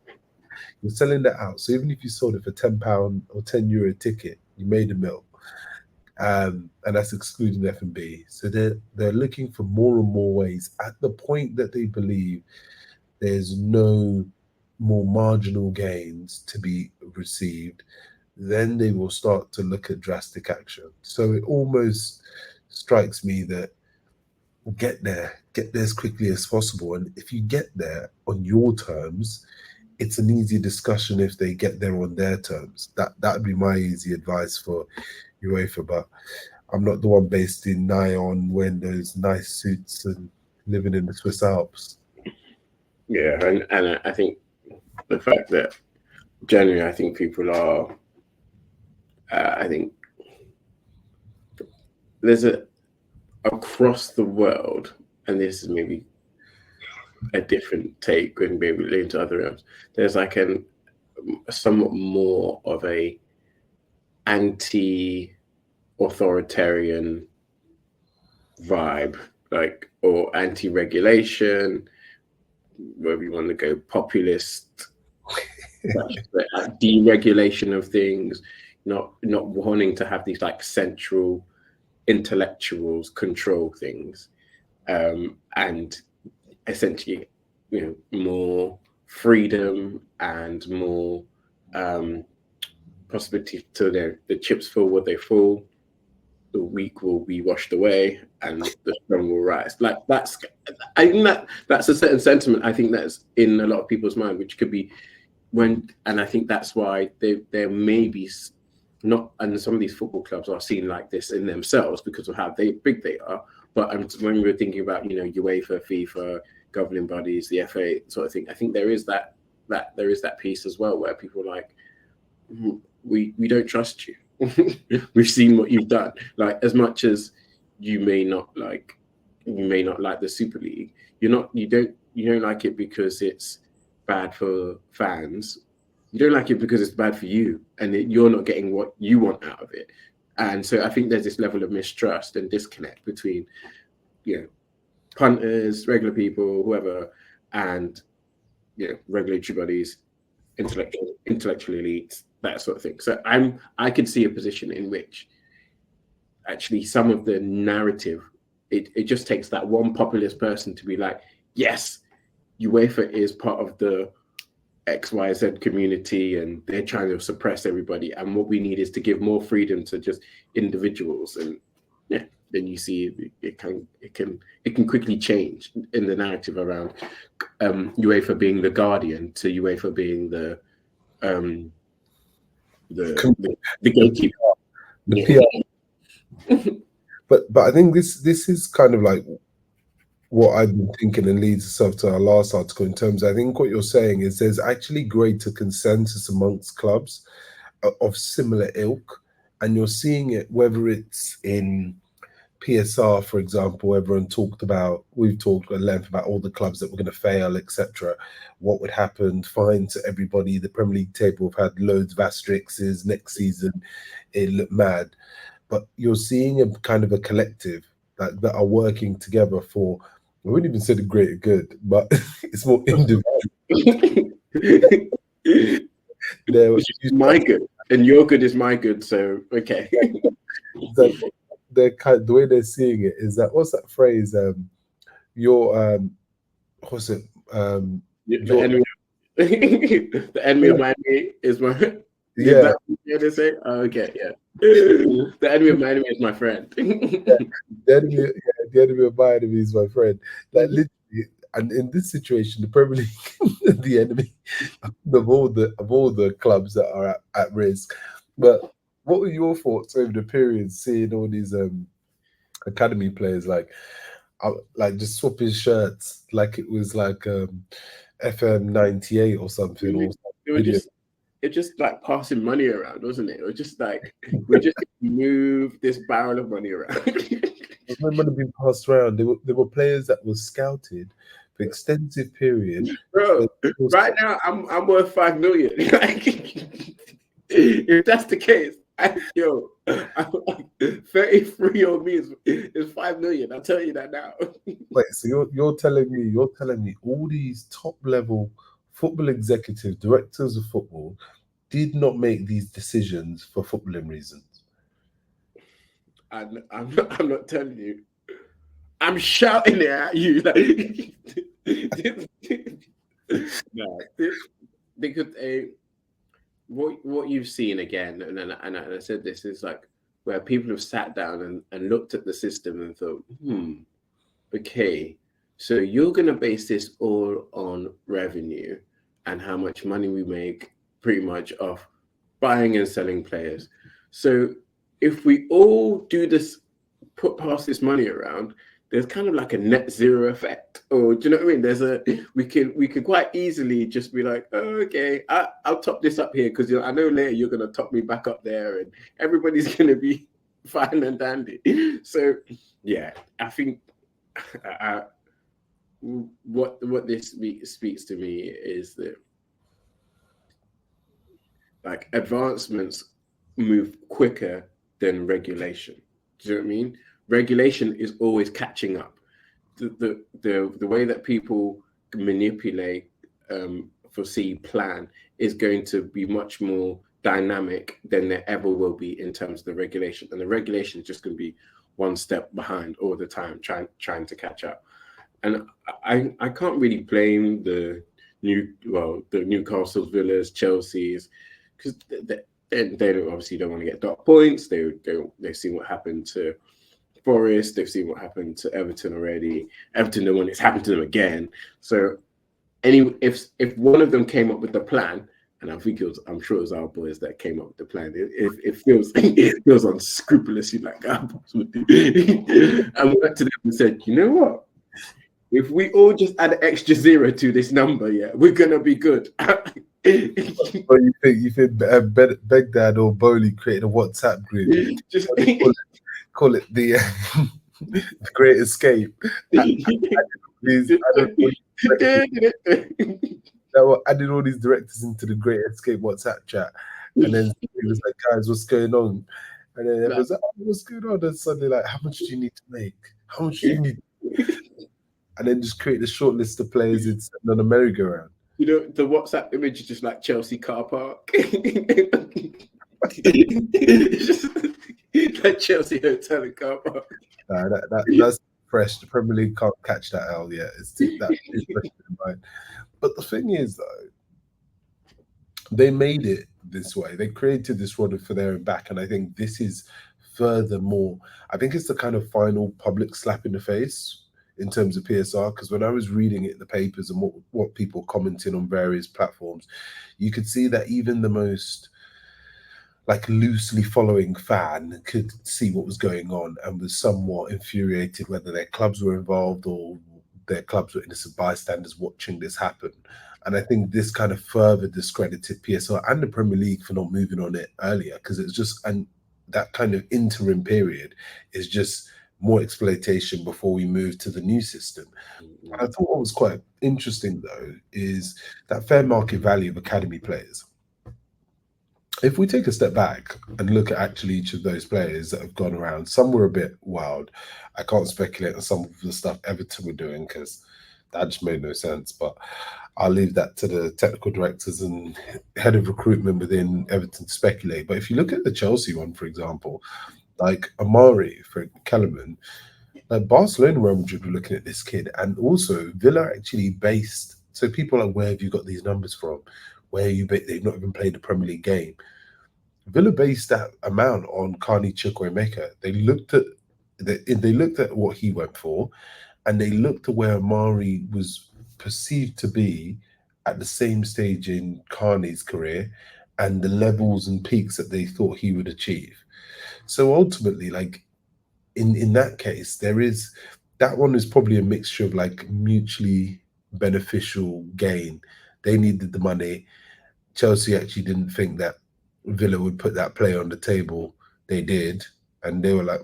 You're selling that out. So even if you sold it for £10 or €10 ticket, you made a mil. And that's excluding F&B. So they're looking for more and more ways at the point that they believe there's no more marginal gains to be received, then they will start to look at drastic action. So it almost strikes me that get there as quickly as possible. And if you get there on your terms, it's an easy discussion if they get there on their terms. That'd be my easy advice for UEFA. But I'm not the one based in Nyon wearing those nice suits and living in the Swiss Alps. Yeah, and I think the fact that generally, I think people are, I think there's a across the world, and this is maybe a different take and maybe lean to other realms. There's like a somewhat more of a anti-authoritarian vibe, like, or anti-regulation, wherever you want to go, populist, deregulation of things, not wanting to have these like central intellectuals control things, and essentially, more freedom and more possibility to the chips fall where they fall. The weak will be washed away, and the strong will rise. Like I think that's a certain sentiment. I think that's in a lot of people's mind, which could be and I think that's why there may be not, and some of these football clubs are seen like this in themselves because of how big they are. But when we were thinking about UEFA, FIFA, governing bodies, the FA sort of thing, I think there is that piece as well where people are like, we don't trust you. We've seen what you've done. Like, as much as you may not like the Super League, you don't like it because it's bad for fans. You don't like it because it's bad for you, and you're not getting what you want out of it. And so I think there's this level of mistrust and disconnect between, punters, regular people, whoever, and regulatory bodies, intellectual elites, that sort of thing. So I could see a position in which actually some of the narrative, it just takes that one populist person to be like, yes, UEFA is part of the XYZ community and they're trying to suppress everybody, and what we need is to give more freedom to just individuals. And then you see it can quickly change in the narrative around UEFA being the guardian to UEFA being the gatekeeper. The PR. But I think this is kind of like what I've been thinking, and leads us up to our last article in terms. I think what you're saying is there's actually greater consensus amongst clubs of similar ilk, and you're seeing it whether it's in PSR, for example. We've talked at length about all the clubs that were going to fail, etc. What would happen, fine to everybody. The Premier League table have had loads of asterisks. Next season, it looked mad. But you're seeing a kind of a collective that are working together for, I wouldn't even say the greater good, but it's more individual. Which is my good, and your good is my good. So okay. The way they're seeing it is that, what's that phrase? What's it? The enemy of my enemy is my. Yeah. Is that what you're to say? Oh, okay, yeah. The enemy of my enemy is my friend. The enemy of my enemy is my friend. Like, literally, and in this situation, the Premier League, the enemy of all the clubs that are at risk. But what were your thoughts over the period seeing all these academy players like just swapping shirts like it was like FM '98 or something? They were just it's just like passing money around, wasn't it? It was just like we just move this barrel of money around. When money being passed around, there were players that were scouted for extensive period. Bro, right now I'm worth 5 million. If that's the case, 33-year-old me is 5 million. I'll tell you that now. Wait, so you're telling me all these top level football executives, directors of football, did not make these decisions for footballing reasons? I'm not telling you. I'm shouting it at you like no, because what you've seen again, and I said this is like where people have sat down and looked at the system and thought, okay, so you're gonna base this all on revenue and how much money we make pretty much off buying and selling players. So if we all do this, pass this money around, there's kind of like a net zero effect. Or do you know what I mean? We could quite easily just be like, oh, okay, I'll top this up here because I know later you're gonna top me back up there, and everybody's gonna be fine and dandy. So yeah, I think what this speaks to me is that like advancements move quicker than regulation. Do you know what I mean? Regulation is always catching up. The way that people manipulate, foresee, plan is going to be much more dynamic than there ever will be in terms of the regulation. And the regulation is just going to be one step behind all the time, trying to catch up. And I can't really blame the Newcastle, Villas, Chelsea's, because they obviously don't want to get dot points. They've seen what happened to Forest. They've seen what happened to Everton already. Everton don't want it to happen to them again. So, if one of them came up with the plan, and I'm sure it was our boys that came up with the plan. It feels unscrupulously like our boys would do. And we went to them and said, you know what? If we all just add an extra zero to this number, yeah, we're gonna be good. But you think Begdad or Bowley created a WhatsApp group? Just call it the Great Escape. Added all these directors into the Great Escape WhatsApp chat, and then it was like, guys, what's going on? And then it was like, oh, what's going on? And suddenly, like, how much do you need to make? How much do you need? And then just create a short list of players and send on a merry-go-round. You know, the WhatsApp image is just like Chelsea car park. Just like Chelsea hotel and car park. That's fresh. The Premier League can't catch that L yet. It's fresh in mind. But the thing is, though, they made it this way. They created this rudder for their own back. And I think this is furthermore, I think it's the kind of final public slap in the face in terms of PSR, because when I was reading it in the papers and what people commenting on various platforms, you could see that even the most like loosely following fan could see what was going on and was somewhat infuriated whether their clubs were involved or their clubs were innocent bystanders watching this happen. And I think this kind of further discredited PSR and the Premier League for not moving on it earlier, because it's just, and that kind of interim period is just more exploitation before we move to the new system. And I thought what was quite interesting, though, is that fair market value of academy players. If we take a step back and look at actually each of those players that have gone around, some were a bit wild. I can't speculate on some of the stuff Everton were doing because that just made no sense. But I'll leave that to the technical directors and head of recruitment within Everton to speculate. But if you look at the Chelsea one, for example, like Amari for Kellerman, like Barcelona, Real Madrid were looking at this kid, and also Villa actually based. So people are, where have you got these numbers from? Where they've not even played a Premier League game. Villa based that amount on Carney Chukwuemeka. They looked at what he went for, and they looked at where Amari was perceived to be at the same stage in Carney's career, and the levels and peaks that they thought he would achieve. So ultimately, like in that case, that one is probably a mixture of like mutually beneficial gain. They needed the money. Chelsea actually didn't think that Villa would put that player on the table. They did, and they were like,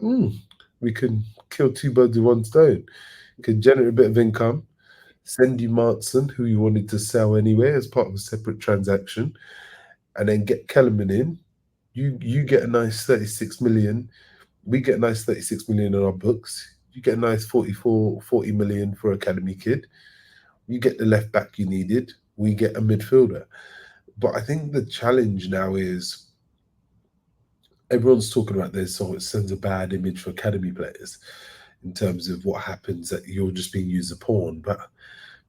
we can kill two birds with one stone. Can generate a bit of income, send you Martson, who you wanted to sell anyway as part of a separate transaction, and then get Kellerman in. You get a nice 36 million. We get a nice 36 million in our books. You get a nice 40 million for academy kid. You get the left back you needed. We get a midfielder. But I think the challenge now is everyone's talking about this, so it sends a bad image for academy players in terms of what happens that you're just being used as a pawn. But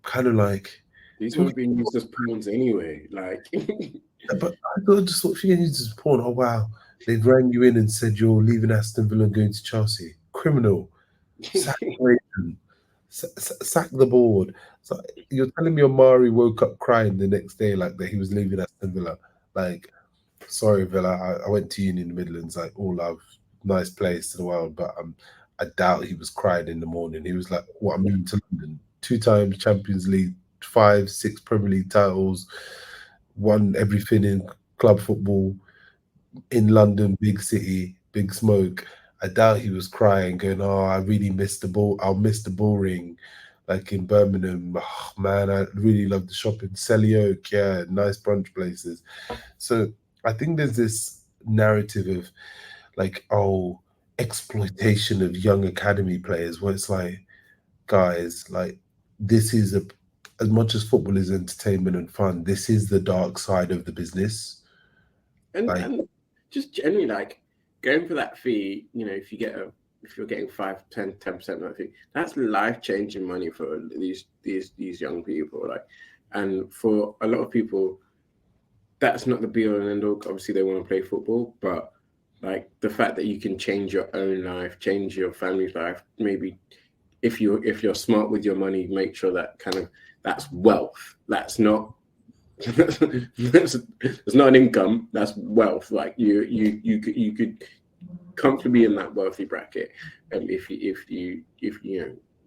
kind of like These were being used as pawns anyway. Like, but I just thought if you're used as a pawn, oh wow, they've rang you in and said you're leaving Aston Villa and going to Chelsea. Criminal. Sack Clayton. Sack the board. So you're telling me Omari woke up crying the next day like that he was leaving Aston Villa. Like, sorry, Villa. I went to uni in the Midlands, like all love, nice place in the world, but I doubt he was crying in the morning. He was like, "What? I'm moving to London. 2 times Champions League, 5, 6 Premier League titles, won everything in club football in London, big city, big smoke." I doubt he was crying, going, "Oh, I really missed the ball. I'll miss the ball ring." Like in Birmingham, oh, man, I really love the shopping. Selly Oak, yeah, nice brunch places. So I think there's this narrative of like, oh, exploitation of young academy players, where it's like, guys, like this is as much as football is entertainment and fun, this is the dark side of the business. Like, and just generally like going for that fee, if you're getting 5, 10, 10% of that fee, that's life-changing money for these young people. Like, and for a lot of people, that's not the be-all and end-all. Obviously, they want to play football, but like the fact that you can change your own life, change your family's life, maybe if you're smart with your money, make sure that that's wealth. That's not it's not an income. That's wealth. Like you could comfortably be in that wealthy bracket, if you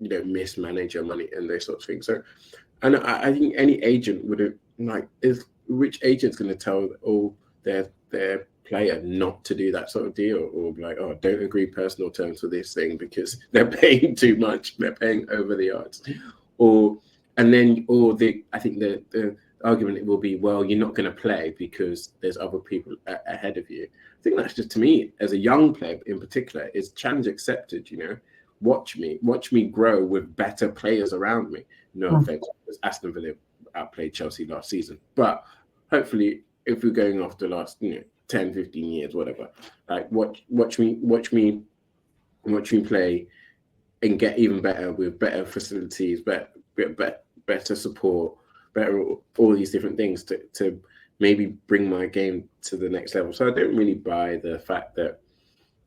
don't mismanage your money and those sorts of things. So, and I think any agent would have which agent's going to tell their player not to do that sort of deal, or be like, oh, don't agree personal terms for this thing because they're paying too much, they're paying over the odds, I think the argument will be, well, you're not going to play because there's other people ahead of you. I think that's just, to me, as a young player in particular, is challenge accepted. Watch me grow with better players around me. No offense, Aston Villa outplayed Chelsea last season, but hopefully, if we're going off the last 10, 15 years, whatever, like watch me play and get even better with better facilities, better support, better all these different things to maybe bring my game to the next level. So I don't really buy the fact that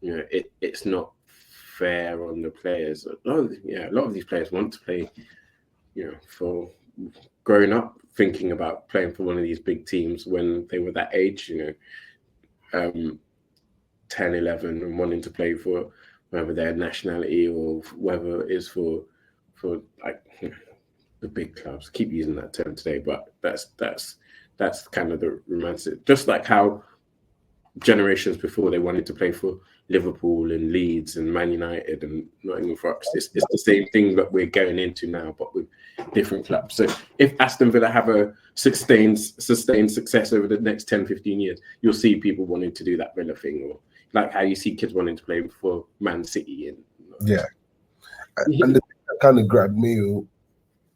it's not fair on the players. A lot of these players want to play, for growing up thinking about playing for one of these big teams when they were that age, 10, 11, and wanting to play for whether their nationality or whether it is for like the big clubs. Keep using that term today, but that's kind of the romantic. Just like how generations before they wanted to play for Liverpool and Leeds and Man United and Nottingham Forest. It's the same thing that we're going into now, but with different clubs. So if Aston Villa have a sustained success over the next 10, 15 years, you'll see people wanting to do that Villa thing, or like how you see kids wanting to play for Man City. And the thing that kind of grabbed me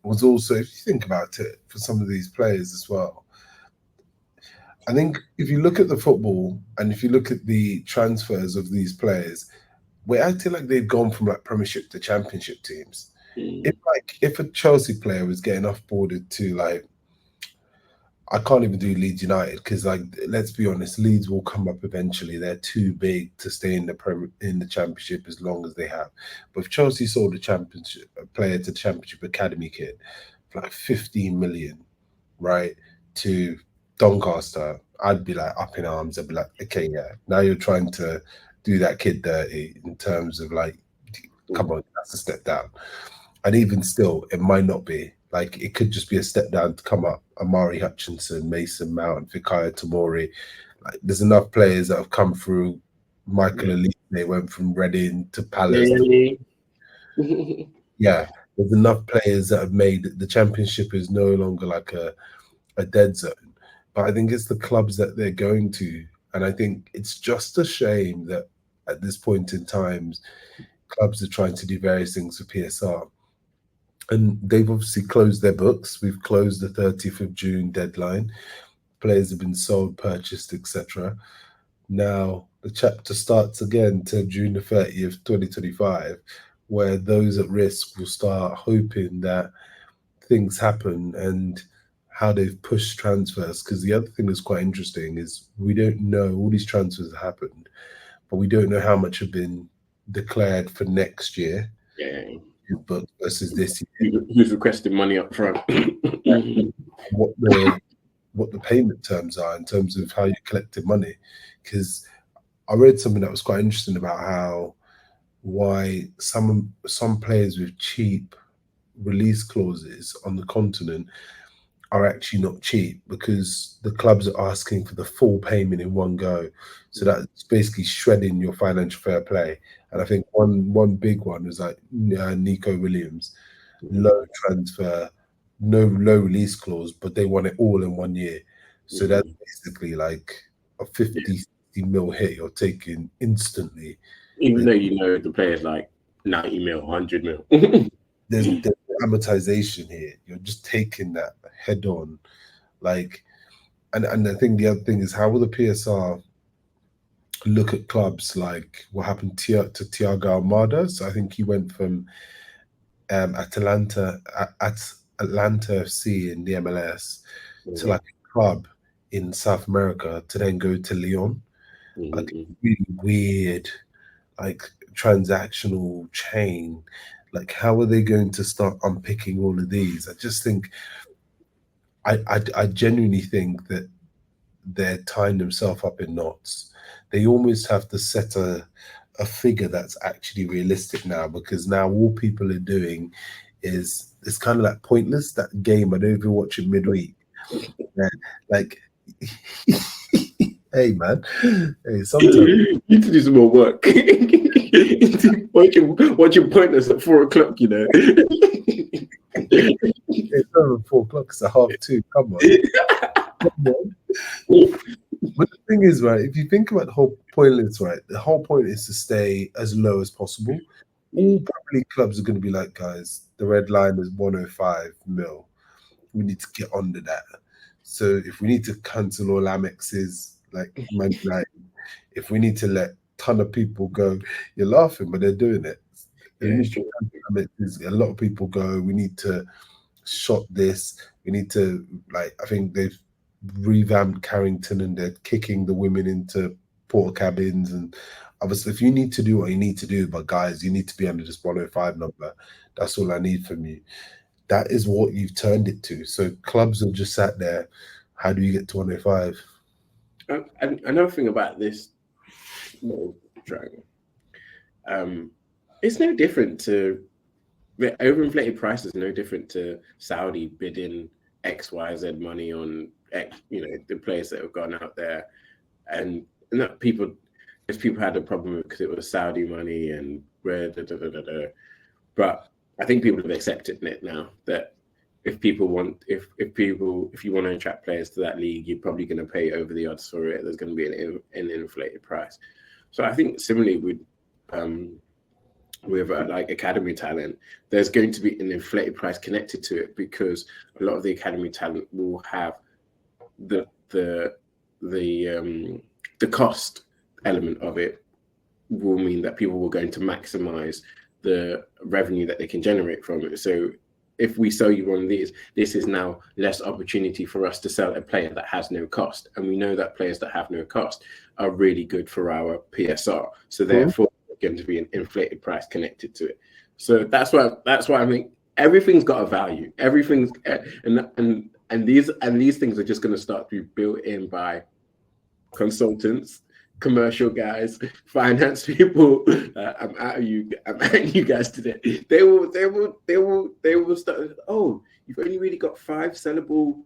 was also, if you think about it, for some of these players as well, I think if you look at the football and if you look at the transfers of these players, we're acting like they've gone from like Premiership to Championship teams. If a Chelsea player was getting offboarded to like, I can't even do Leeds United because, like, let's be honest, Leeds will come up eventually. They're too big to stay in the Championship as long as they have. But if Chelsea sold a player to the Championship academy kid for like 15 million, right, to Doncaster, I'd be like up in arms. I'd be like, okay, yeah, now you're trying to do that kid dirty in terms of like, come on, that's a step down. And even still, it might not be. Like it could just be a step down to come up. Amari Hutchinson, Mason Mount, Fikayo Tomori. Like there's enough players that have come through. Michael Elite, they went from Reading to Palace. Yeah, there's enough players that have made the championship is no longer like a dead zone. But I think it's the clubs that they're going to. And I think it's just a shame that at this point in time, clubs are trying to do various things for PSR. And they've obviously closed their books. We've closed the 30th of June deadline. Players have been sold, purchased, etc. Now the chapter starts again till June the 30th, 2025, where those at risk will start hoping that things happen and how they've pushed transfers. Because the other thing that's quite interesting is we don't know, all these transfers have happened, but we don't know how much have been declared for next year. Yeah. But versus this year. Who's requesting money up front? what the payment terms are in terms of how you collected money. Because I read something that was quite interesting about why some players with cheap release clauses on the continent are actually not cheap, because the clubs are asking for the full payment in one go. So that's basically shredding your financial fair play. And I think one big one was like Nico Williams, low transfer, no low release clause, but they want it all in 1 year. So that's basically like a 50, 60 mil hit you're taking instantly. Even though you know the player's like 90 mil, 100 mil. There's amortization here. You're just taking that head on. Like, and I think the other thing is, how will the PSR look at clubs like what happened to Thiago Almada? So I think he went from Atlanta FC in the MLS to like a club in South America to then go to Lyon. Like really weird, like transactional chain. Like, how are they going to start unpicking all of these? I just think, I genuinely think that they're tying themselves up in knots. They almost have to set a figure that's actually realistic now, because now all people are doing is, it's kind of like Pointless, that game. I don't know if you watch it midweek. Like, hey man, hey, sometimes you need to do some more work. watching Pointless at 4 o'clock, you know. It's over 4 o'clock, it's a 2:30. Come on. But the thing is, right, if you think about the whole Pointless, right, the whole point is to stay as low as possible. All Premier League clubs are going to be like, guys, the red line is 105 mil. We need to get under that. So if we need to cancel all Amexes, like Man United, if we need to let a ton of people go, you're laughing, but they're doing it. A lot of people go. We need to shot this. We need to, like, I think they've revamped Carrington and they're kicking the women into porta cabins. And obviously, if you need to do what you need to do, but guys, you need to be under this 105 number. That's all I need from you. That is what you've turned it to. So clubs have just sat there. How do you get to 105? Another thing about this little triangle, it's no different to the overinflated price is no different to Saudi bidding XYZ money on the players that have gone out there, and that people had a problem with because it was Saudi money and but I think people have accepted it now that if you want to attract players to that league, you're probably going to pay over the odds for it. There's going to be an inflated price. So I think similarly with like academy talent, there's going to be an inflated price connected to it, because a lot of the academy talent will have the cost element of it will mean that people are going to maximize the revenue that they can generate from it. So if we sell you one of these, this is now less opportunity for us to sell a player that has no cost. And we know that players that have no cost are really good for our PSR. So therefore, there's going to be an inflated price connected to it. So that's why I think everything's got a value. Everything's and these things are just going to start to be built in by consultants commercial guys, finance people. I'm at you. I'm at you guys today. They will start. Oh, you've only really got 5 sellable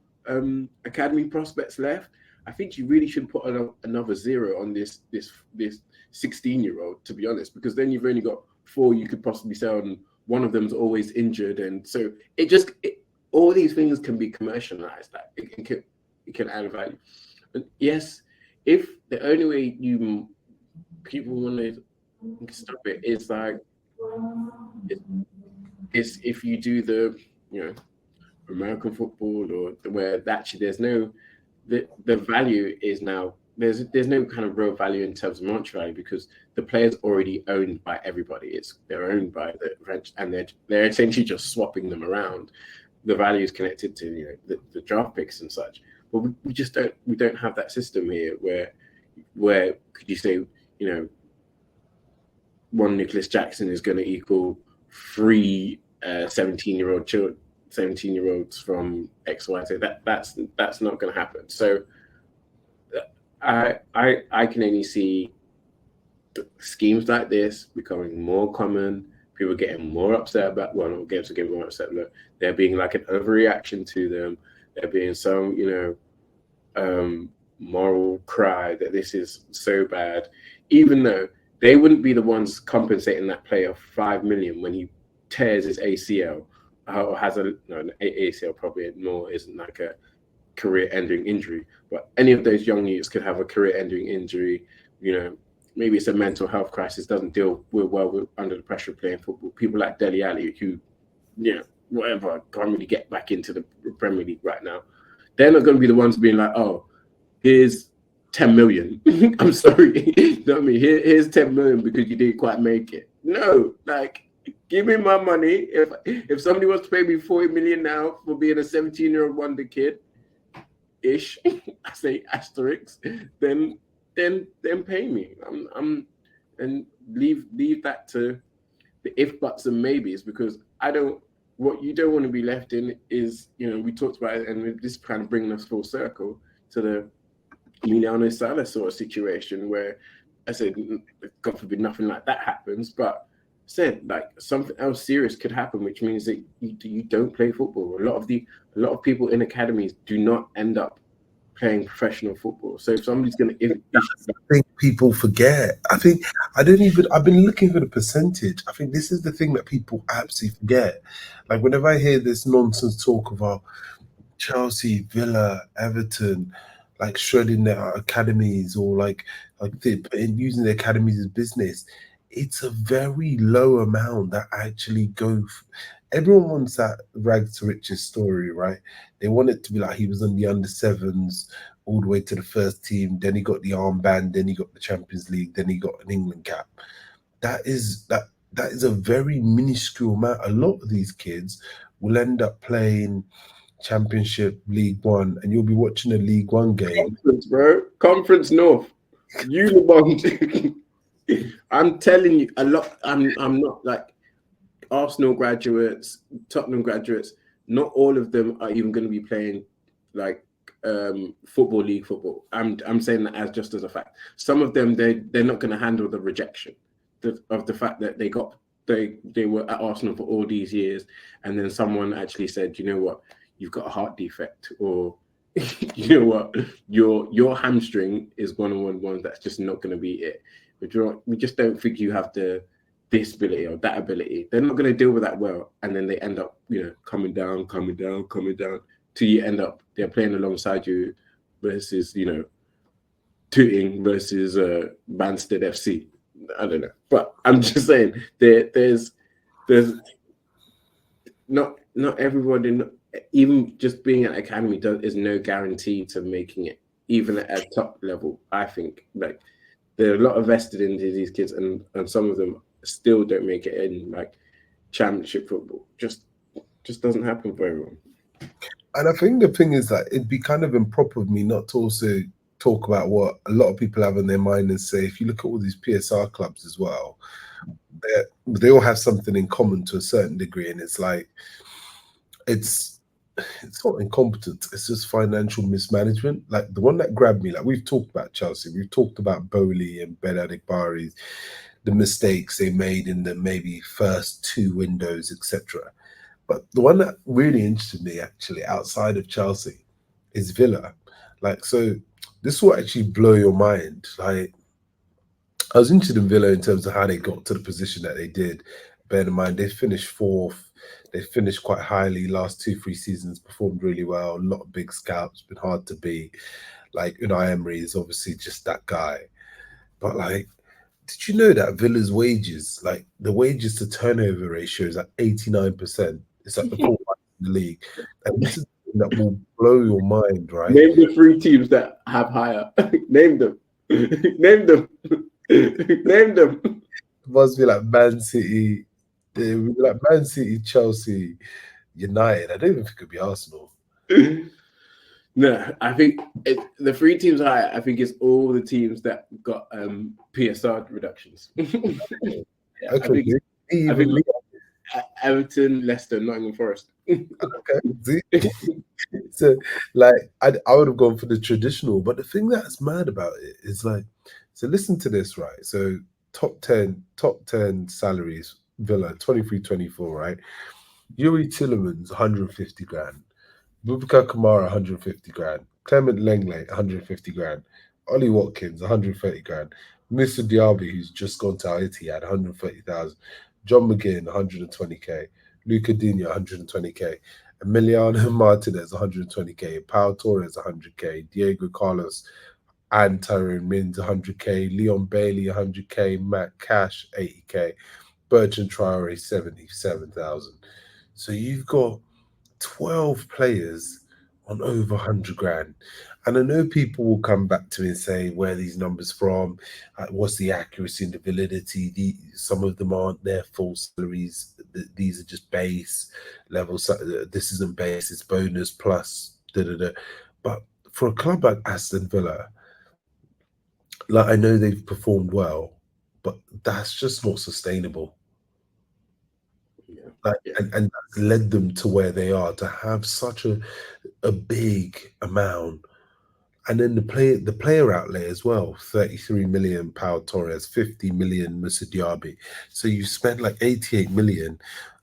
academy prospects left. I think you really should put another 0 on this 16-year-old, to be honest, because then you've only got 4 you could possibly sell, and one of them's always injured, and so all these things can be commercialized. Like it can add value. And yes, if the only way people want to stop it is like is if you do the American football, or where actually there's no the value is now there's no kind of real value in terms of monetary value, because the player's already owned by everybody. They're owned by the French, and they're essentially just swapping them around. The value is connected to the draft picks and such. But we just don't have that system here where could you say one Nicholas Jackson is going to equal 3 17-year-olds from XYZ. That's not going to happen. So I can only see schemes like this becoming more common. People getting more upset about games are getting more upset. There being like an overreaction to them. There being some moral cry that this is so bad, even though they wouldn't be the ones compensating that player 5 million when he tears his ACL or has an ACL probably more isn't like a career-ending injury, but any of those young youths could have a career-ending injury. Maybe it's a mental health crisis, doesn't deal well under the pressure of playing football. People like Dele Alli, who, whatever, can't really get back into the Premier League right now. They're not going to be the ones being like, oh, here's 10 million. I'm sorry. You know what I mean? Here's 10 million because you didn't quite make it. No, like, give me my money. If somebody wants to pay me 40 million now for being a 17-year-old wonder kid, ish, I say asterisk, then pay me. And leave that to the if buts and maybes, because what you don't want to be left in is, we talked about it, and this kind of bringing us full circle to the Emiliano Sala sort of situation, where I said, God forbid nothing like that happens, but said like something else serious could happen, which means that you don't play football. A lot of people in academies do not end up playing professional football. So if somebody's going to, I think people forget. I've been looking for the percentage. I think this is the thing that people absolutely forget. Like whenever I hear this nonsense talk about Chelsea, Villa, Everton, like shredding their academies, or like using the academies as business, it's a very low amount that actually go. Everyone wants that rags to riches story, right? They want it to be like he was on the under sevens all the way to the first team, then he got the armband, then he got the Champions League, then he got an England cap. That is a very minuscule amount. A lot of these kids will end up playing Championship, League One, and you'll be watching a League One game. Conference, bro. Conference North. Unibond. I'm telling you, a lot. I'm not like Arsenal graduates, Tottenham graduates. Not all of them are even going to be playing like football league football. I'm saying that just as a fact. Some of them they're not going to handle the rejection of the fact that they were at Arsenal for all these years, and then someone actually said, you know what, you've got a heart defect, or you know what, your hamstring is one of the ones that's just not going to be it. We just don't think you have this ability or that ability. They're not going to deal with that well, and then they end up, coming down, till you end up they're playing alongside you versus, Tooting versus Banstead FC. I don't know, but I'm just saying there's not everybody, even just being at academy is no guarantee to making it, even at top level. I think like there are a lot of vested into these kids, and some of them still don't make it in like championship football. Just doesn't happen for everyone. And I think the thing is that it'd be kind of improper of me not to also talk about what a lot of people have in their mind and say, if you look at all these PSR clubs as well, they all have something in common to a certain degree, and it's like it's it's not incompetence, it's just financial mismanagement. Like the one that grabbed me, like we've talked about Chelsea, we've talked about Bowley and Ben Adebayo's, the mistakes they made in the maybe first two windows, etc. But the one that really interested me actually outside of Chelsea is Villa. Like, so this will actually blow your mind. Like, I was interested in Villa in terms of how they got to the position that they did. Bear in mind, they finished fourth. They finished quite highly last two, 3 seasons, performed really well. A lot of big scouts, been hard to beat. Like Unai Emery is obviously just that guy. But like, did you know that Villa's wages, like the wages to turnover ratio is like 89%? It's like the poor in the league. And this is something that will blow your mind, right? Name the three teams that have higher. Name them. Name them. Name them. It must be like Man City, like Man City, Chelsea, United. I don't even think it'd be Arsenal. No, I think the three teams I think it's all the teams that got PSR reductions. Yeah, Okay, I think even Everton, Leicester, Nottingham Forest. okay. See? So, like, I would have gone for the traditional, but the thing that's mad about it is like, so listen to this, right? So, top 10 salaries, Villa, 23-24, right? Yuri Tillemans, 150 grand. Bubakar Kamara, 150 grand. Clement Lenglet, 150 grand. Ollie Watkins, 130 grand. Mr. Diaby, who's just gone to Haiti, had 130,000. John McGinn, 120k. Luca Dina, 120k. Emiliano Martinez, 120k. Pau Torres, 100k. Diego Carlos and Tyrone Mings, 100k. Leon Bailey, 100k. Matt Cash, 80k. Bertrand Traore, 77,000. So you've got 12 players on over 100 grand. And I know people will come back to me and say, where are these numbers from? What's the accuracy and the validity? Some of them aren't their full salaries. These are just base levels. This isn't base, it's bonus plus. Da, da, da. But for a club like Aston Villa, like I know they've performed well, but that's just not sustainable. Yeah, Like, yeah. and that's led them to where they are to have such a big amount. And then the player outlay as well, 33 million Pau Torres, 50 million Musa Diaby. So you spent like 88 million.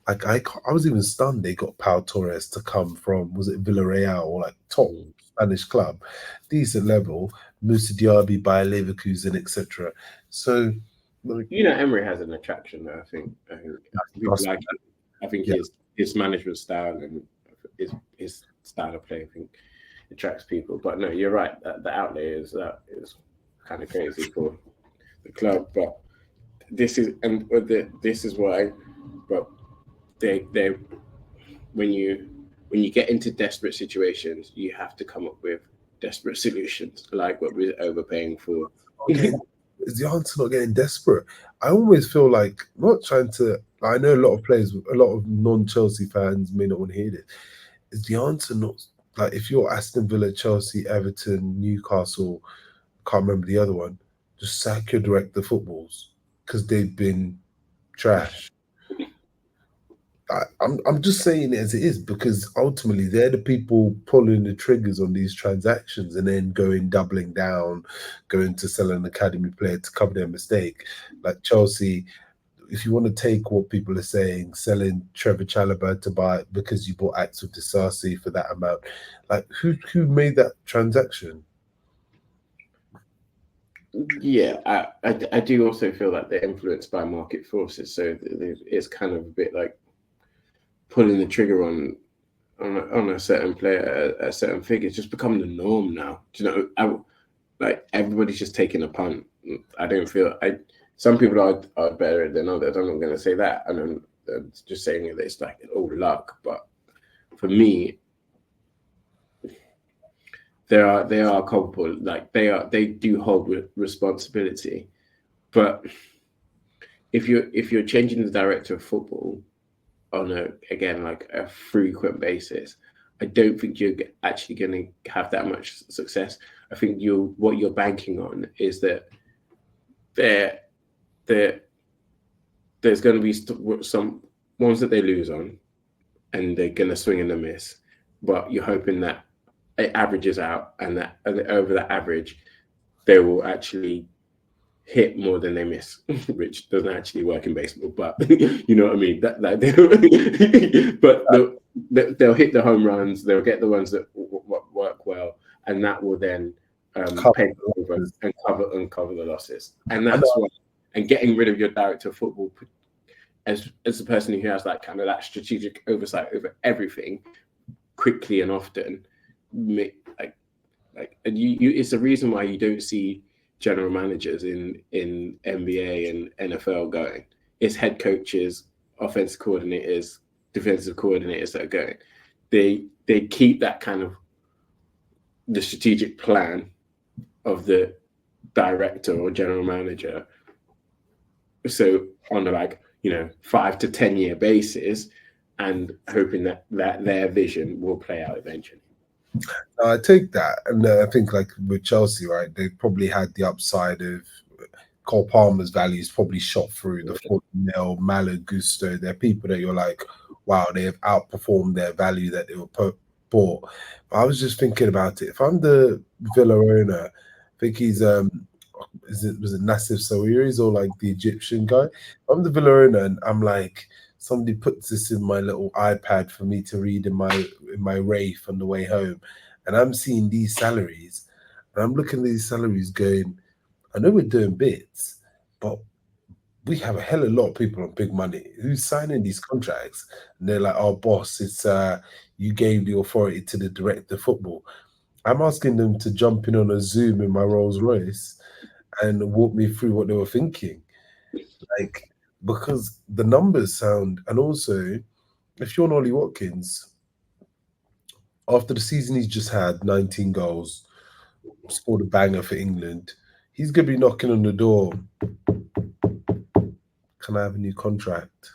Like I was even stunned they got Pau Torres to come from, was it Villarreal or like top Spanish club, decent level, Musa Diaby by Leverkusen, etc. So like You know, Emery has an attraction there. I think people that's, like it. I think yeah, his management style and his style of play, I think, attracts people. But no, you're right. The outlay is kind of crazy for the club. But this is why. But they when you get into desperate situations, you have to come up with desperate solutions, like what we're overpaying for. okay. Is the answer not getting desperate? I always feel like not trying to. I know a lot of players, a lot of non-Chelsea fans may not want to hear this. Is the answer not like if you're Aston Villa, Chelsea, Everton, Newcastle, can't remember the other one, just sack your director footballs because they've been trash. I'm just saying it as it is because ultimately they're the people pulling the triggers on these transactions and then going doubling down, going to sell an academy player to cover their mistake. Like Chelsea, if you want to take what people are saying, selling Trevor Chalobah to buy because you bought Axel Disasi for that amount, like who made that transaction? Yeah, I do also feel like they're influenced by market forces, so it's kind of a bit like pulling the trigger on a certain player at a certain figure. It's just become the norm now. Do you know? Like everybody's just taking a punt. I don't feel I. Some people are better than others. I'm not going to say that, and I'm just saying that it's like all luck. But for me, they are culpable. Like they do hold responsibility. But if you're changing the director of football on a again like a frequent basis, I don't think you're actually going to have that much success. I think what you're banking on is that there there there's going to be some ones that they lose on, and they're going to swing and a miss. but you're hoping that it averages out, and over that average, they will actually hit more than they miss, which doesn't actually work in baseball, but you know what I mean. But they'll hit the home runs, they'll get the ones that work well, and that will then pay over and cover the losses. And that's why. And getting rid of your director of football as the person who has that kind of that strategic oversight over everything, quickly and often, and you it's the reason why you don't see general managers in NBA and NFL going. It's head coaches, offensive coordinators, defensive coordinators that are going. They keep that kind of the strategic plan of the director or general manager. So on the 5 to 10 year basis, and hoping that their vision will play out eventually. I take that, and I think like with Chelsea, right? They probably had the upside of Cole Palmer's values probably shot through the 40 mil, Malo Gusto. They're people that you're like, wow, they have outperformed their value that they were bought. But I was just thinking about it. If I'm the Villa owner, I think he's was it Nassif Sawiris or like the Egyptian guy? I'm the Villa owner, and I'm like, somebody puts this in my little iPad for me to read in my Wraith on the way home, and I'm seeing these salaries, and I'm looking at these salaries going, I know we're doing bits, but we have a hell of a lot of people on big money who's signing these contracts, and they're like, "Oh, boss, it's you gave the authority to the director of football." I'm asking them to jump in on a Zoom in my Rolls Royce and walk me through what they were thinking, like, because the numbers sound, and also if you're Ollie Watkins, after the season he's just had, 19 goals, scored a banger for England, he's gonna be knocking on the door. Can I have a new contract?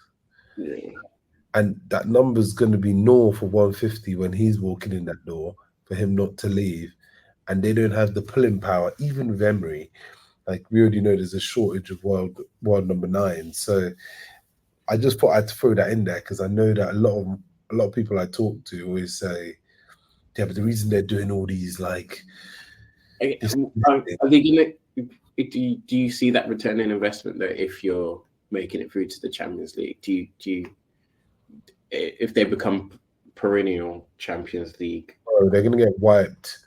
Yeah. And that number's going to be north of 150 when he's walking in that door for him not to leave. And they don't have the pulling power, even with Emery. Like, we already know there's a shortage of world number 9. So I just thought I'd throw that in there because I know that a lot of people I talk to always say, yeah, but the reason they're doing all these like Are they gonna, do you see that return in investment that if you're making it through to the Champions League, do you if they become perennial Champions League, they're gonna get wiped.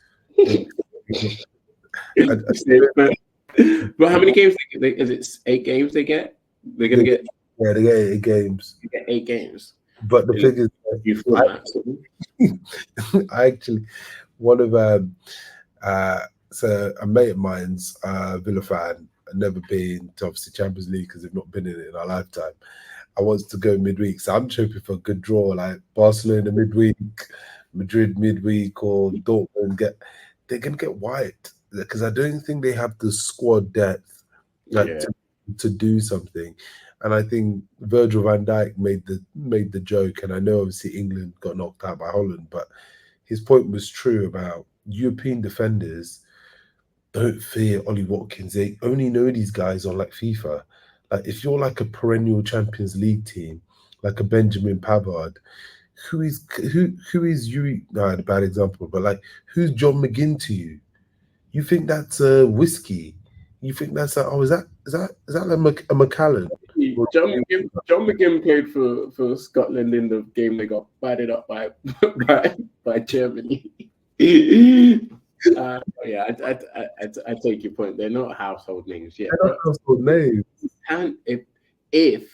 But how many games is it 8 games they get? They're gonna get they get 8 games. They get 8 games. But the thing is, I actually, one of so a mate of mine's Villa fan, never been to obviously Champions League because they've not been in it in our lifetime. I wants to go midweek, so I'm hoping for a good draw, like Barcelona midweek, Madrid midweek, or Dortmund. They're gonna get wiped because I don't think they have the squad depth to do something. And I think Virgil van Dijk made the joke, and I know obviously England got knocked out by Holland, but his point was true about European defenders don't fear Ollie Watkins. They only know these guys on like FIFA. Like, if you're like a perennial Champions League team, like a Benjamin Pavard, who is Yuri? No, I had a bad example, but like, who's John McGinn to you? You think that's a whiskey? You think that's a, is that like a Macallan? John McGinn played for Scotland in the game they got batted up by Germany. I take your point. They're not household names yet. They're not household names. And if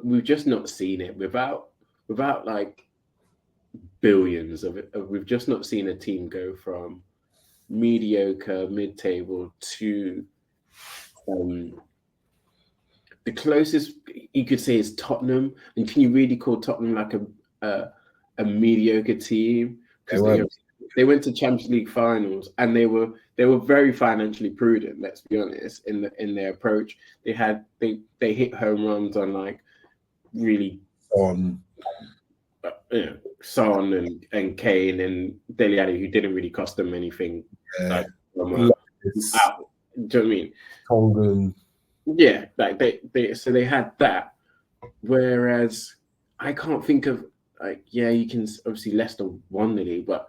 we've just not seen it without like billions of it, we've just not seen a team go from mediocre, mid-table to the closest you could say is Tottenham. And can you really call Tottenham like a mediocre team? Because they went to Champions League finals, and they were very financially prudent. Let's be honest in their approach. They hit home runs on like really Son and Kane and Dele Alli, who didn't really cost them anything. Yeah. Do you know what I mean? Tongan. Yeah, like they had that. Whereas I can't think of like, yeah, you can obviously Leicester won the league, but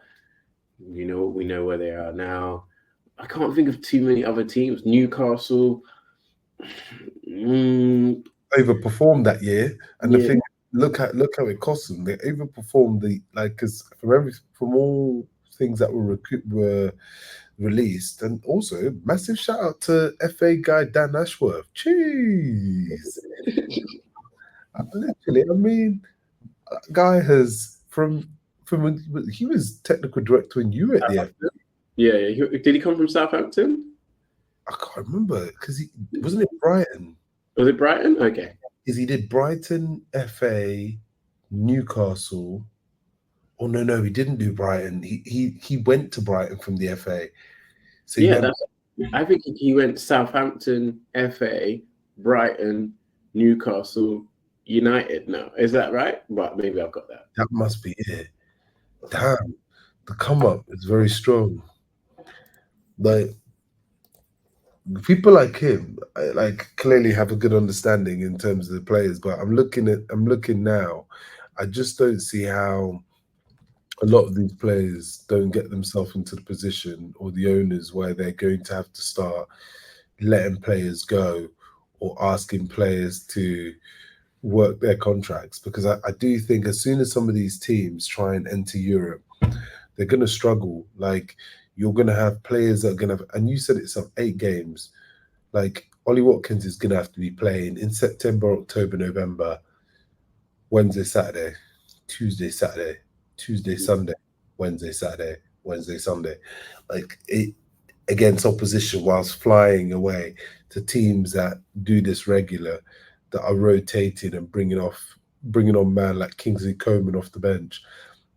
we know where they are now. I can't think of too many other teams. Newcastle, Overperformed that year, and the yeah, thing, look how it cost them. They overperformed because from all things that were released, and also massive shout out to FA guy Dan Ashworth. Jeez, literally, I mean, guy has from when he was technical director when you were at the F. yeah. Did he come from Southampton? I can't remember because he wasn't it Brighton. Was it Brighton? Okay. Is he did Brighton, FA, Newcastle. Oh no, he didn't do Brighton. He went to Brighton from the FA. So he Yeah, went. I think he went Southampton, FA, Brighton, Newcastle, United. Now, is that right? But maybe I've got that. That must be it. Damn, the come up is very strong. Like people like him, like clearly have a good understanding in terms of the players. But I'm looking now. I just don't see how a lot of these players don't get themselves into the position, or the owners, where they're going to have to start letting players go or asking players to work their contracts. Because I do think as soon as some of these teams try and enter Europe, they're going to struggle. Like you're going to have players that are going to have, and you said it's 8 games. Like Ollie Watkins is going to have to be playing in September, October, November, Wednesday, Saturday, Tuesday, Saturday, Tuesday, Sunday, Wednesday, Saturday, Wednesday, Sunday, like it against opposition, whilst flying away to teams that do this regular, that are rotating and bringing on man like Kingsley Coman off the bench,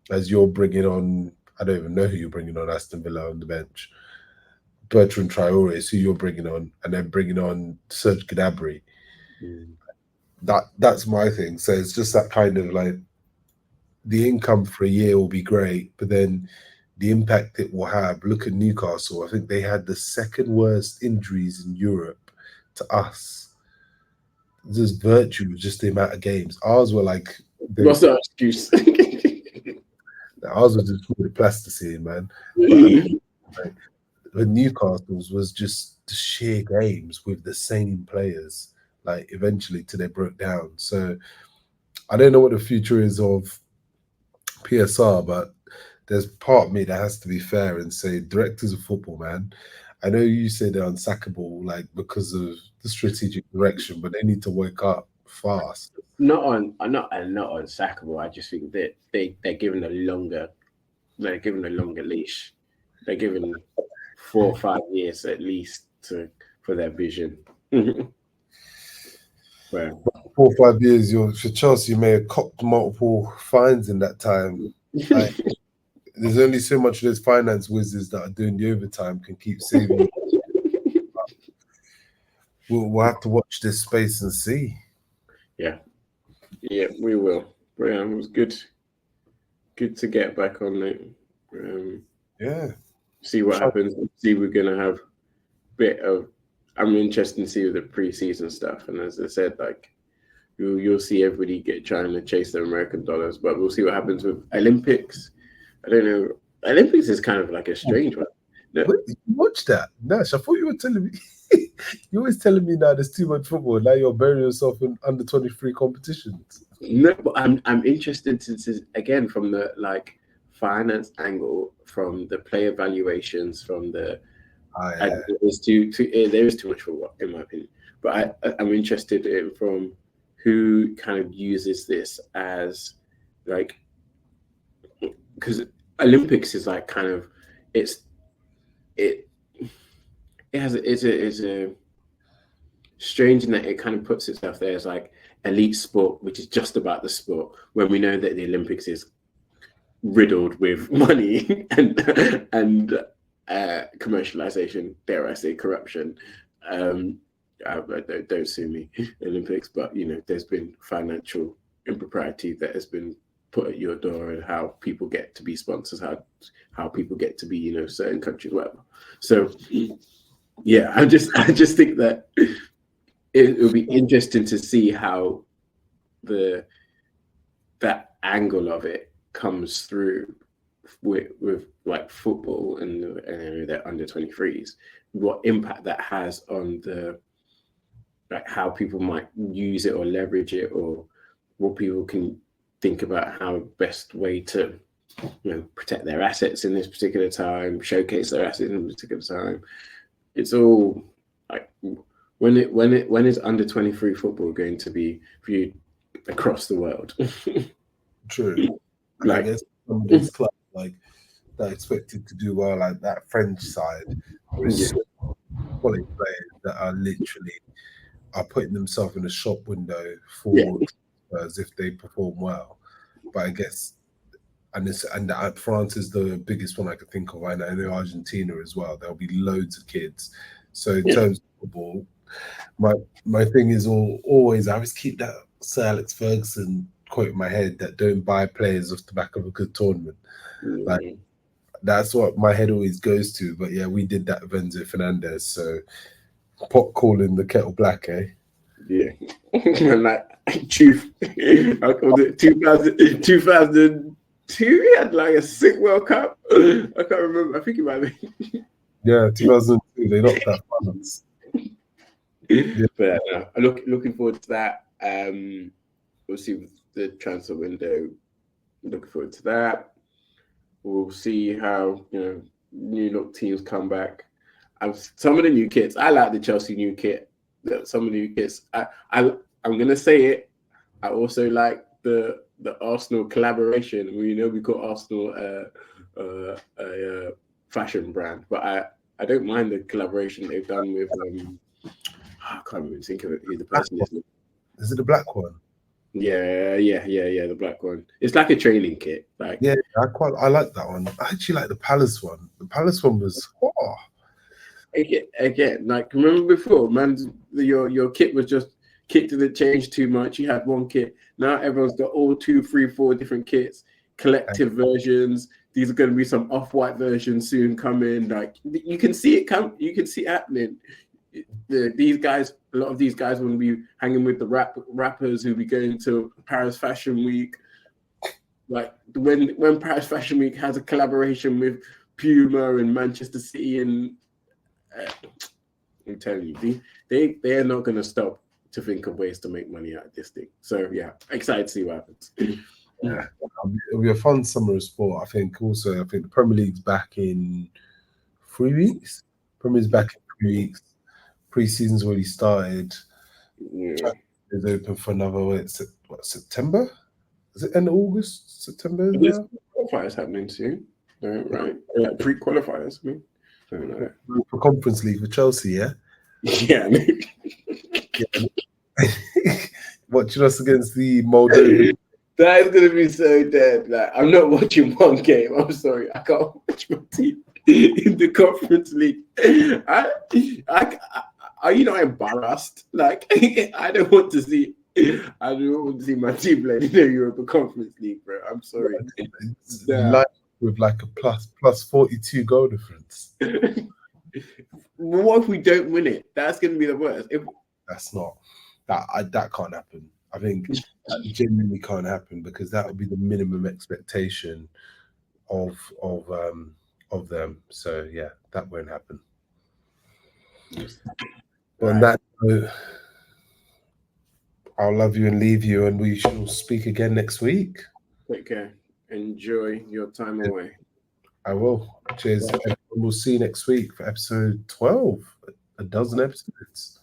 as you're bringing on. I don't even know who you're bringing on. Aston Villa on the bench. Bertrand Traore is who you're bringing on, and then bringing on Serge Gnabry. That's my thing. So it's just that kind of like the income for a year will be great, but then the impact it will have. Look at Newcastle. I think they had the second worst injuries in Europe to us. Just virtue, just the amount of games. Ours were like. What's that excuse? Ours was just the plasticine, man. But with Newcastle's was just the sheer games with the same players. Like eventually, till they broke down. So I don't know what the future is of PSR, but there's part of me that has to be fair and say, directors of football, man. I know you say they're unsackable, like because of the strategic direction, but they need to wake up fast. not unsackable. I just think that they're given a longer leash. They're given 4 or 5 years at least for their vision. Well, 4 or 5 years, for Chelsea, you may have copped multiple fines in that time. Like, there's only so much of those finance wizards that are doing the overtime can keep saving. We'll have to watch this space and see. Yeah, we will. It was good to get back on it. Yeah. See what happens. See, we're gonna have a bit of. I'm interested to see the preseason stuff, and as I said, like you'll see everybody trying to chase the American dollars, but we'll see what happens with Olympics. I don't know. Olympics is kind of like a strange one. No. Wait, you watch that, Nash? I thought you were telling me. You're always telling me now there's too much football. Now you're burying yourself in under 23 competitions. No, but I'm interested to again from the like finance angle, from the player valuations, from the there is too much football in my opinion. But I'm interested in from who kind of uses this as like, because Olympics is like kind of it's a strange in that it kind of puts itself there as like elite sport, which is just about the sport, when we know that the Olympics is riddled with money and commercialization, dare I say corruption. Don't sue me, Olympics, but there's been financial impropriety that has been put at your door, and how people get to be sponsors, how people get to be certain countries, whatever. So yeah, I just think that it will be interesting to see how the that angle of it comes through with like football and the under 23s, what impact that has on the like how people might use it or leverage it, or what people can think about how best way to protect their assets in this particular time, showcase their assets in a particular time. It's all like when is under 23 football going to be viewed across the world? True. And Like, I guess some of those clubs like that are expected to do well, like that French side, there is so quality players that are literally putting themselves in a shop window for Spurs if they perform well. But I guess France is the biggest one I could think of. I know Argentina as well. There'll be loads of kids. So in terms of football, my thing is always I always keep that Sir Alex Ferguson quote in my head that don't buy players off the back of a good tournament. Like that's what my head always goes to. But yeah, we did that with Enzo Fernandez. So pot calling the kettle black, eh? Yeah. Like truth. I called it 2002. He had like a sick World Cup. I can't remember. I think it might be. Yeah, 2002. They knocked that France. Yeah. But looking forward to that. We'll see with the transfer window. Looking forward to that. We'll see how new look teams come back. Some of the new kits. I like the Chelsea new kit. Some of the new kits. I'm gonna say it. I also like the Arsenal collaboration. We got Arsenal a fashion brand, but I don't mind the collaboration they've done with. I can't even think of it. Who the person is? Is it the black one? Yeah, the black one. It's like a training kit. Like I like that one. I actually like the Palace one. The Palace one was again, like remember before, man, your kit was just kit didn't change too much. You had one kit. Now everyone's got all 2, 3, 4 different kits, collective versions. These are going to be some off-white versions soon coming. Like you can see it come. You can see it happening. These guys, a lot of these guys will be hanging with the rappers who'll be going to Paris Fashion Week. Like when Paris Fashion Week has a collaboration with Puma and Manchester City, and I'm telling you, they are not going to stop to think of ways to make money out of this thing. So yeah, excited to see what happens. Yeah, it'll be a fun summer of sport. I think the Premier League's back in 3 weeks. Premier League's back in 3 weeks. Pre-season's already started. Yeah. It's open for another September? Is it end of August? September now? Qualifiers happening soon. Right. Like pre-qualifiers, I mean. For Conference League for Chelsea, yeah? Yeah. Watching us against the Moldovan. That is gonna be so dead. Like I'm not watching one game. I'm sorry, I can't watch my team in the Conference League. Are you not embarrassed? Like I don't want to see. I don't want to see my team play in the Europa Conference League, bro. I'm sorry. With like a plus 42 goal difference. What if we don't win it? That's gonna be the worst. That's not that can't happen. I think that genuinely can't happen because that would be the minimum expectation of them. So yeah, that won't happen. But on that note, I'll love you and leave you, and we shall speak again next week. Take care. Enjoy your time away. I will. Cheers. We'll see you next week for episode 12. A dozen episodes.